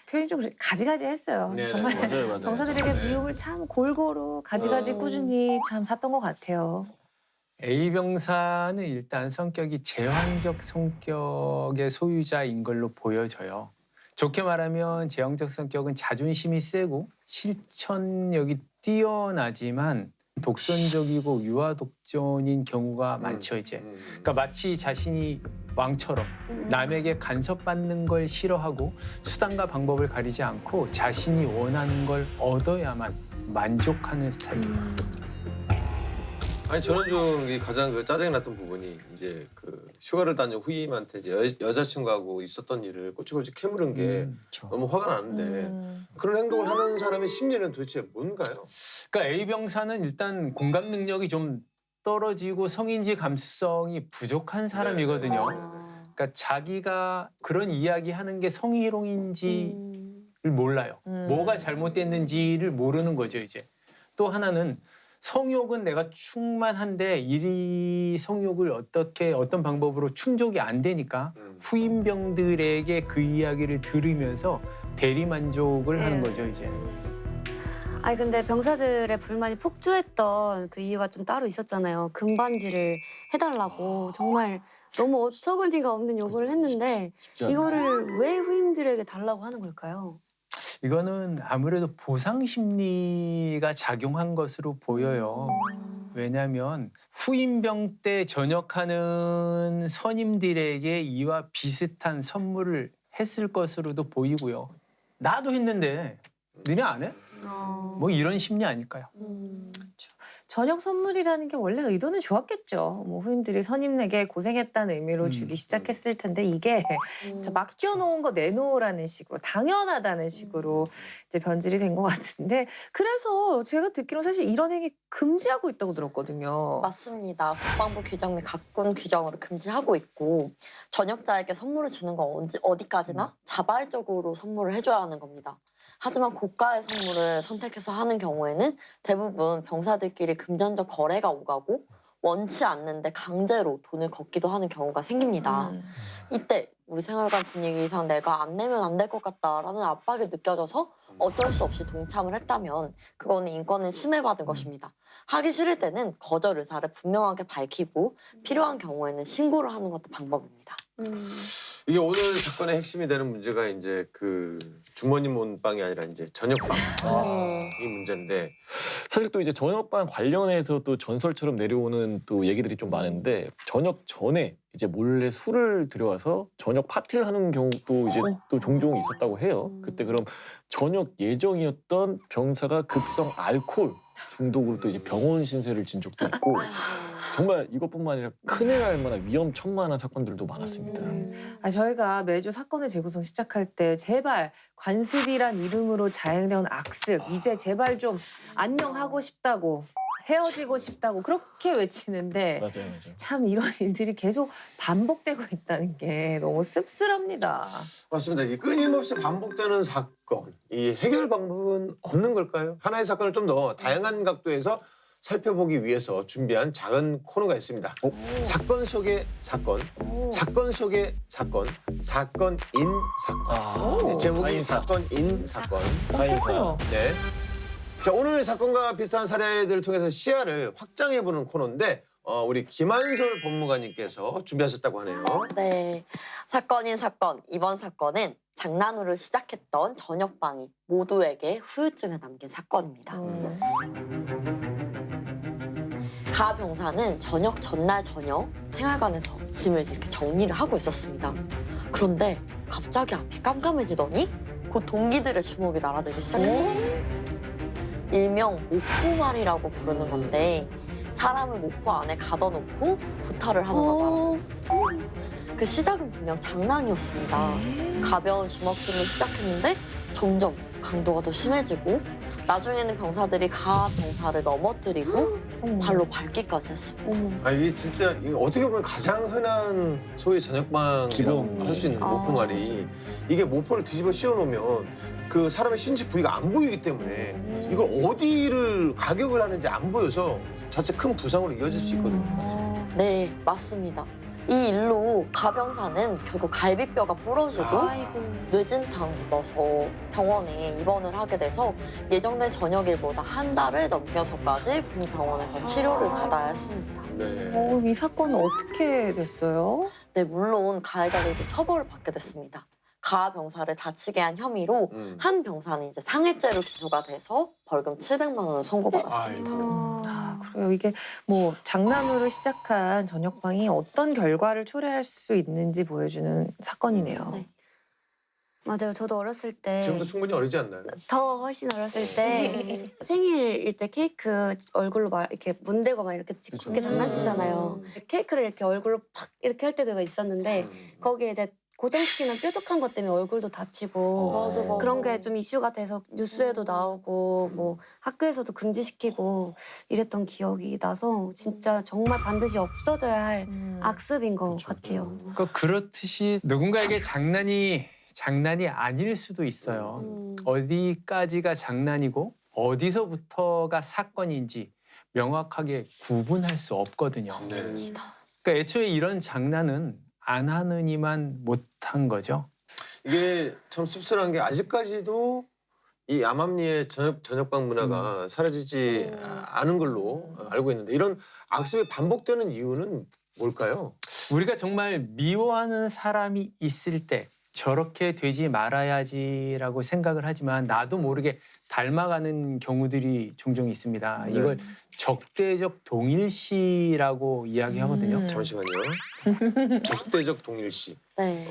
표현이 좀 가지가지 했어요. 네, 정말 네, 맞아요, 맞아요. 병사들에게 네. 미움을 참 골고루 가지가지 꾸준히 참 샀던 것 같아요. A 병사는 일단 성격이 제왕적 성격의 소유자인 걸로 보여져요. 좋게 말하면 제왕적 성격은 자존심이 세고 실천력이 뛰어나지만 독선적이고 유아독존인 경우가 많죠 이제. 그러니까 마치 자신이 왕처럼 남에게 간섭받는 걸 싫어하고 수단과 방법을 가리지 않고 자신이 원하는 걸 얻어야만 만족하는 스타일이에요. 아니 저는 좀 가장 그 짜증이 났던 부분이 이제 그 휴가를 다녀 후임한테 이제 여자친구하고 있었던 일을 꼬치꼬치 캐물은 게 그렇죠. 너무 화가 나는데 그런 행동을 하는 사람의 심리는 도대체 뭔가요? 그러니까 A 병사는 일단 공감 능력이 좀 떨어지고 성인지 감수성이 부족한 사람이거든요. 그러니까 자기가 그런 이야기하는 게 성희롱인지를 몰라요. 뭐가 잘못됐는지를 모르는 거죠 이제. 또 하나는 성욕은 내가 충만한데 이 성욕을 어떤 방법으로 충족이 안 되니까 후임병들에게 그 이야기를 들으면서 대리만족을 하는 거죠 이제. 아니 근데 병사들의 불만이 폭주했던 그 이유가 좀 따로 있었잖아요. 금반지를 해달라고 정말 너무 어처구니가 없는 요구를 했는데 쉽지 않아요. 이거를 왜 후임들에게 달라고 하는 걸까요? 이거는 아무래도 보상 심리가 작용한 것으로 보여요. 왜냐하면 후임병 때 전역하는 선임들에게 이와 비슷한 선물을 했을 것으로도 보이고요. 나도 했는데 너네 안 해? 뭐 이런 심리 아닐까요? 저녁 선물이라는 게 원래 의도는 좋았겠죠. 뭐 후임들이 선임에게 고생했다는 의미로 주기 시작했을 텐데 이게 진짜 맡겨놓은 거 내놓으라는 식으로 당연하다는 식으로 이제 변질이 된 것 같은데 그래서 제가 듣기로는 사실 이런 행위 금지하고 있다고 들었거든요. 맞습니다. 국방부 규정 및 각군 규정으로 금지하고 있고 전역자에게 선물을 주는 건 어디까지나 자발적으로 선물을 해줘야 하는 겁니다. 하지만 고가의 선물을 선택해서 하는 경우에는 대부분 병사들끼리 금전적 거래가 오가고 원치 않는데 강제로 돈을 걷기도 하는 경우가 생깁니다. 이때 우리 생활관 분위기상 내가 안 내면 안 될 것 같다라는 압박이 느껴져서 어쩔 수 없이 동참을 했다면 그거는 인권을 침해받은 것입니다. 하기 싫을 때는 거절 의사를 분명하게 밝히고 필요한 경우에는 신고를 하는 것도 방법입니다. 이게 오늘 사건의 핵심이 되는 문제가 이제 그 주머니 몰빵이 아니라 이제 저녁방 이 문제인데 사실 또 이제 저녁반 관련해서 또 전설처럼 내려오는 또 얘기들이 좀 많은데 저녁 전에 이제 몰래 술을 들여와서 저녁 파티를 하는 경우도 이제 또 종종 있었다고 해요. 그때 그럼 저녁 예정이었던 병사가 급성 알코올 중독으로 또 이제 병원 신세를 진 적도 있고 정말 이것뿐만 아니라 큰일 날 만한 위험천만한 사건들도 많았습니다. 저희가 매주 사건의 재구성 시작할 때 제발 관습이란 이름으로 자행되어 온 악습 이제 제발 좀 안녕하고 싶다고 헤어지고 싶다고 그렇게 외치는데 맞아요. 참 이런 일들이 계속 반복되고 있다는 게 너무 씁쓸합니다. 맞습니다. 이 끊임없이 반복되는 사건 이 해결 방법은 없는 걸까요? 하나의 사건을 좀 더 다양한 각도에서 살펴보기 위해서 준비한 작은 코너가 있습니다. 사건 속의 사건, 사건 속의 사건, 사건인 사건. 네, 제목이 사인사. 사건인 사건. 새코너. 네. 자, 오늘 사건과 비슷한 사례들을 통해서 시야를 확장해보는 코너인데 우리 김한솔 법무관님께서 준비하셨다고 하네요. 네. 사건인 사건, 이번 사건은 장난으로 시작했던 저녁방이 모두에게 후유증을 남긴 사건입니다. 가 병사는 저녁 전날 저녁 생활관에서 짐을 이렇게 정리를 하고 있었습니다. 그런데 갑자기 앞이 깜깜해지더니 곧 동기들의 주먹이 날아들기 시작했어요. 일명 목포말이라고 부르는 건데 사람을 목포 안에 가둬놓고 구타를 하는 걸 말합니다. 그 시작은 분명 장난이었습니다. 가벼운 주먹질로 시작했는데 점점 강도가 더 심해지고 나중에는 병사들이 가 병사를 넘어뜨리고 발로 밟기까지 했습니다. 아 이게 진짜 이게 어떻게 보면 가장 흔한 소위 저녁방이라고 기본. 할 수 있는 아, 모포 말이 이게 모포를 뒤집어 씌워놓으면 그 사람의 신체 부위가 안 보이기 때문에 이걸 어디를 가격을 하는지 안 보여서 자체 큰 부상으로 이어질 수 있거든요. 네, 맞습니다. 이 일로 가병사는 결국 갈비뼈가 부러지고 아이고. 뇌진탕을 입어서 병원에 입원을 하게 돼서 예정된 전역일보다 한 달을 넘겨서까지 군병원에서 치료를 받아야 했습니다. 네. 이 사건은 어떻게 됐어요? 네, 물론 가해자들도 처벌을 받게 됐습니다. 가 병사를 다치게 한 혐의로 한 병사는 이제 상해죄로 기소가 돼서 벌금 700만 원을 선고받았습니다. 아, 그래요. 이게 뭐 장난으로 시작한 저녁방이 어떤 결과를 초래할 수 있는지 보여주는 사건이네요. 네. 맞아요. 저도 어렸을 때 지금도 충분히 어리지 않나요? 더 훨씬 어렸을 때 생일일 때 케이크 얼굴로 막 이렇게 문대고 막 이렇게 그쵸. 그렇게 장난치잖아요. 케이크를 이렇게 얼굴로 팍 이렇게 할 때가 있었는데 거기에 이제 고정시키는 뾰족한 것 때문에 얼굴도 다치고 맞아, 맞아. 그런 게 좀 이슈가 돼서 뉴스에도 나오고 뭐 학교에서도 금지시키고 이랬던 기억이 나서 진짜 정말 반드시 없어져야 할 악습인 것 같아요. 그러니까 그렇듯이 누군가에게 장난이 아닐 수도 있어요. 어디까지가 장난이고 어디서부터가 사건인지 명확하게 구분할 수 없거든요. 네. 그러니까 애초에 이런 장난은 안 하느니만 못한 거죠. 이게 참 씁쓸한 게 아직까지도 이 암암리의 저녁방 문화가 사라지지 않은 걸로 알고 있는데 이런 악습이 반복되는 이유는 뭘까요? 우리가 정말 미워하는 사람이 있을 때 저렇게 되지 말아야지라고 생각을 하지만 나도 모르게 닮아가는 경우들이 종종 있습니다. 네. 이걸 적대적 동일시라고 이야기하거든요. 잠시만요. 적대적 동일시. 네.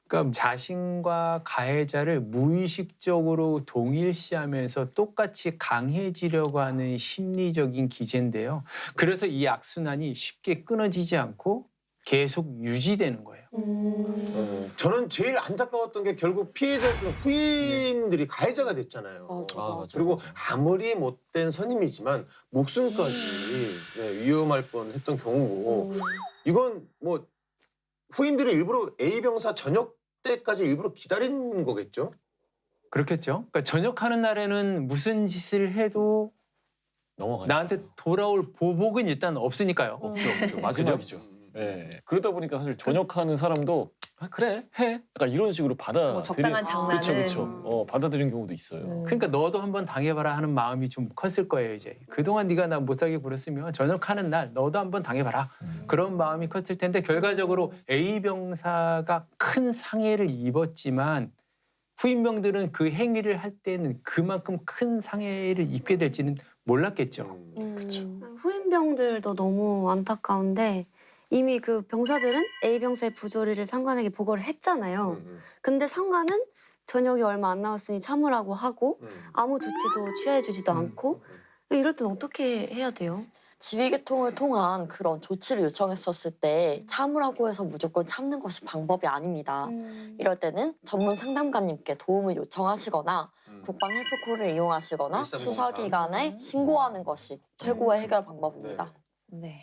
그러니까 자신과 가해자를 무의식적으로 동일시하면서 똑같이 강해지려고 하는 심리적인 기제인데요. 그래서 이 악순환이 쉽게 끊어지지 않고 계속 유지되는 거예요. 저는 제일 안타까웠던 게 결국 피해자였던 후임들이 가해자가 됐잖아요. 맞아. 그리고 아무리 못된 선임이지만 목숨까지 위험할 뻔했던 경우고 이건 뭐 후임들이 일부러 A 병사 저녁 때까지 일부러 기다린 거겠죠? 그렇겠죠. 그러니까 전역하는 날에는 무슨 짓을 해도 넘어가죠. 나한테 돌아올 보복은 일단 없으니까요. 없죠. 마지막이죠. 네. 그러다 보니까 사실 전역하는 사람도 아, 그래 해 약간 이런 식으로 받아 뭐 적당한 장난은. 그렇죠. 받아들이는 경우도 있어요. 그러니까 너도 한번 당해봐라 하는 마음이 좀 컸을 거예요 이제. 그동안 네가 나 못하게 굴었으면 전역하는 날 너도 한번 당해봐라. 그런 마음이 컸을 텐데 결과적으로 A 병사가 큰 상해를 입었지만 후임병들은 그 행위를 할 때는 그만큼 큰 상해를 입게 될지는 몰랐겠죠. 후임병들도 너무 안타까운데 이미 그 병사들은 A 병사의 부조리를 상관에게 보고를 했잖아요. 근데 상관은 전역이 얼마 안 남았으니 참으라고 하고 아무 조치도 취해주지도 않고 이럴 땐 어떻게 해야 돼요? 지휘계통을 통한 그런 조치를 요청했었을 때 참으라고 해서 무조건 참는 것이 방법이 아닙니다. 이럴 때는 전문 상담가님께 도움을 요청하시거나 국방 헬프콜을 이용하시거나 1304. 수사기관에 신고하는 것이 최고의 해결 방법입니다. 네.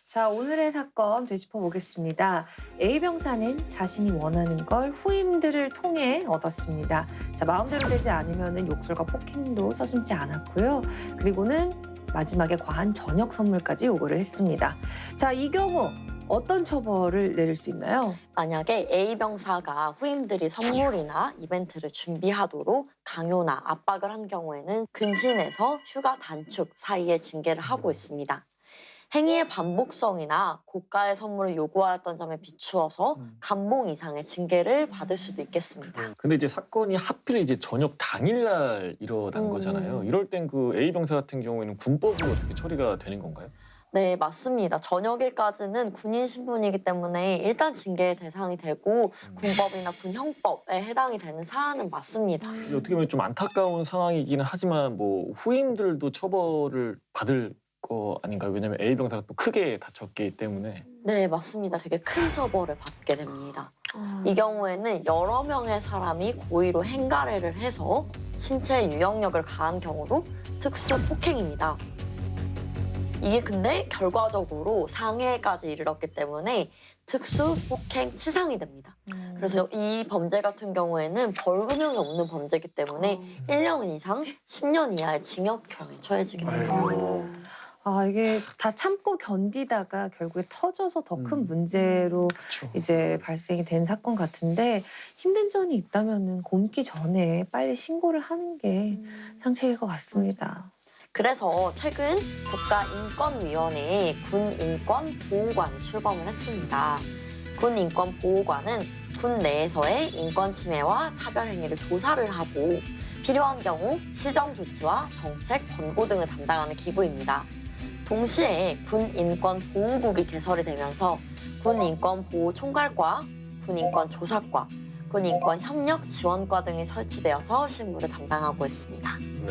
자, 오늘의 사건 되짚어 보겠습니다. A 병사는 자신이 원하는 걸 후임들을 통해 얻었습니다. 자, 마음대로 되지 않으면 욕설과 폭행도 서슴지 않았고요. 그리고는 마지막에 과한 저녁 선물까지 요구를 했습니다. 자, 이 경우 어떤 처벌을 내릴 수 있나요? 만약에 A 병사가 후임들이 선물이나 이벤트를 준비하도록 강요나 압박을 한 경우에는 근신에서 휴가 단축 사이에 징계를 하고 있습니다. 행위의 반복성이나 고가의 선물을 요구하였던 점에 비추어서 감봉 이상의 징계를 받을 수도 있겠습니다. 근데 이제 사건이 하필 이제 저녁 당일날 일어난 거잖아요. 이럴 땐 그 A 병사 같은 경우에는 군법으로 어떻게 처리가 되는 건가요? 네, 맞습니다. 저녁일까지는 군인 신분이기 때문에 일단 징계의 대상이 되고 군법이나 군형법에 해당이 되는 사안은 맞습니다. 어떻게 보면 좀 안타까운 상황이기는 하지만 뭐 후임들도 처벌을 받을 거 아닌가요? 왜냐면 A 병사가 또 크게 다쳤기 때문에. 네, 맞습니다. 되게 큰 처벌을 받게 됩니다. 이 경우에는 여러 명의 사람이 고의로 행가래를 해서 신체에 유형력을 가한 경우로 특수 폭행입니다. 이게 근데 결과적으로 상해까지 이르렀기 때문에 특수 폭행 치상이 됩니다. 그래서 이 범죄 같은 경우에는 벌금형이 없는 범죄이기 때문에 1년 이상 10년 이하의 징역형에 처해지게 됩니다. 아, 이게 다 참고 견디다가 결국에 터져서 더 큰 문제로 이제 발생이 된 사건 같은데 힘든 점이 있다면은 곰기 전에 빨리 신고를 하는 게 상책일 것 같습니다. 그래서 최근 국가인권위원회에 군인권보호관이 출범을 했습니다. 군인권보호관은 군 내에서의 인권 침해와 차별 행위를 조사를 하고 필요한 경우 시정 조치와 정책 권고 등을 담당하는 기구입니다. 동시에 군인권보호국이 개설이 되면서 군인권보호총괄과, 군인권조사과, 군인권협력지원과 등이 설치되어서 실무를 담당하고 있습니다. 네.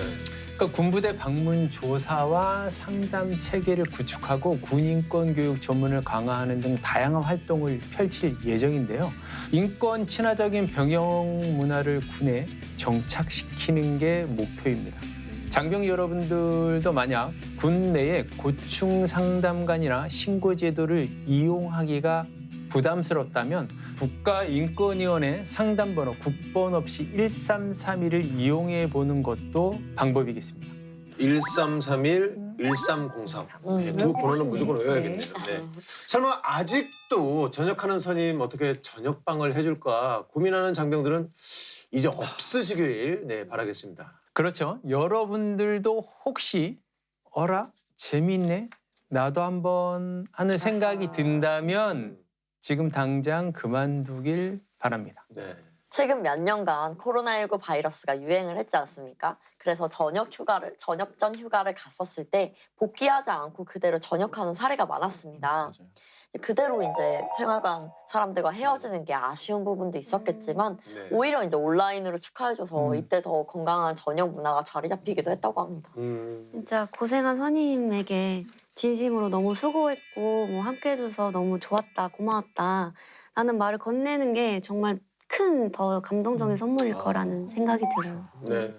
그러니까 군부대 방문 조사와 상담 체계를 구축하고 군인권 교육 전문을 강화하는 등 다양한 활동을 펼칠 예정인데요. 인권 친화적인 병영 문화를 군에 정착시키는 게 목표입니다. 장병 여러분들도 만약 군 내에 고충 상담관이나 신고 제도를 이용하기가 부담스럽다면 국가인권위원회 상담번호 국번 없이 1331을 이용해 보는 것도 방법이겠습니다. 1331, 1303. 네, 두 번호는 무조건 외워야겠네요. 네. 설마 아직도 전역하는 선임 어떻게 전역방을 해줄까 고민하는 장병들은 이제 없으시길 네, 바라겠습니다. 그렇죠. 여러분들도 혹시 어라? 재밌네? 나도 한번 하는 생각이 든다면 지금 당장 그만두길 바랍니다. 네. 최근 몇 년간 코로나19 바이러스가 유행을 했지 않습니까? 그래서 전역 전 휴가를 갔었을 때 복귀하지 않고 그대로 전역하는 사례가 많았습니다. 그대로 이제 생활관 사람들과 헤어지는 게 아쉬운 부분도 있었겠지만 네. 오히려 이제 온라인으로 축하해줘서 이때 더 건강한 전역 문화가 자리 잡히기도 했다고 합니다. 진짜 고생한 선임에게 진심으로 너무 수고했고 뭐 함께해줘서 너무 좋았다, 고마웠다 라는 말을 건네는 게 정말 큰 더 감동적인 선물일 거라는 생각이 들어요. 네.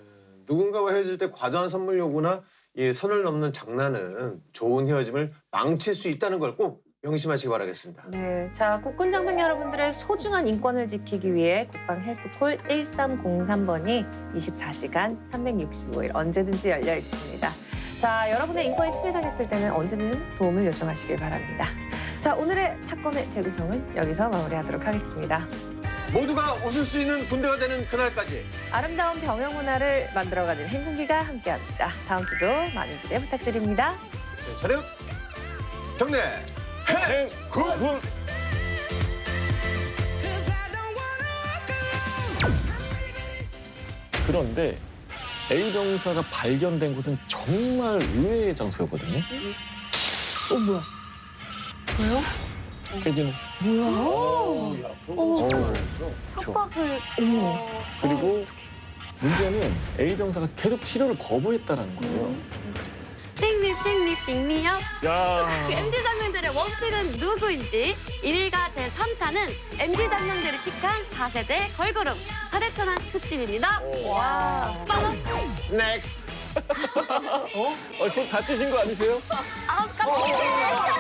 누군가와 헤어질 때 과도한 선물 요구나 이 선을 넘는 장난은 좋은 헤어짐을 망칠 수 있다는 걸 꼭 명심하시기 바라겠습니다. 네, 자 국군 장병 여러분들의 소중한 인권을 지키기 위해 국방 헬프콜 1303번이 24시간 365일 언제든지 열려 있습니다. 자, 여러분의 인권이 침해당했을 때는 언제든 도움을 요청하시길 바랍니다. 자, 오늘의 사건의 재구성은 여기서 마무리하도록 하겠습니다. 모두가 웃을 수 있는 군대가 되는 그날까지 아름다운 병영 문화를 만들어가는 행군기가 함께합니다. 다음 주도 많은 기대 부탁드립니다. 차렷 경례 해군 그런데 A 병사가 발견된 곳은 정말 의외의 장소였거든요. 뭐야? 깨지는. 야, 프로그램 협박을 어머. 그리고 문제는 A 병사가 계속 치료를 거부했다라는 거예요. 핑미업 야. 그 MZ 장면들의 원픽은 누구인지 1일가 제3탄은 MZ 장면들을 픽한 4세대 걸그룹 4대 천왕 특집입니다. 와. 빠밤! 넥스트 손 다치신 거 아니세요? 아 깜짝이야!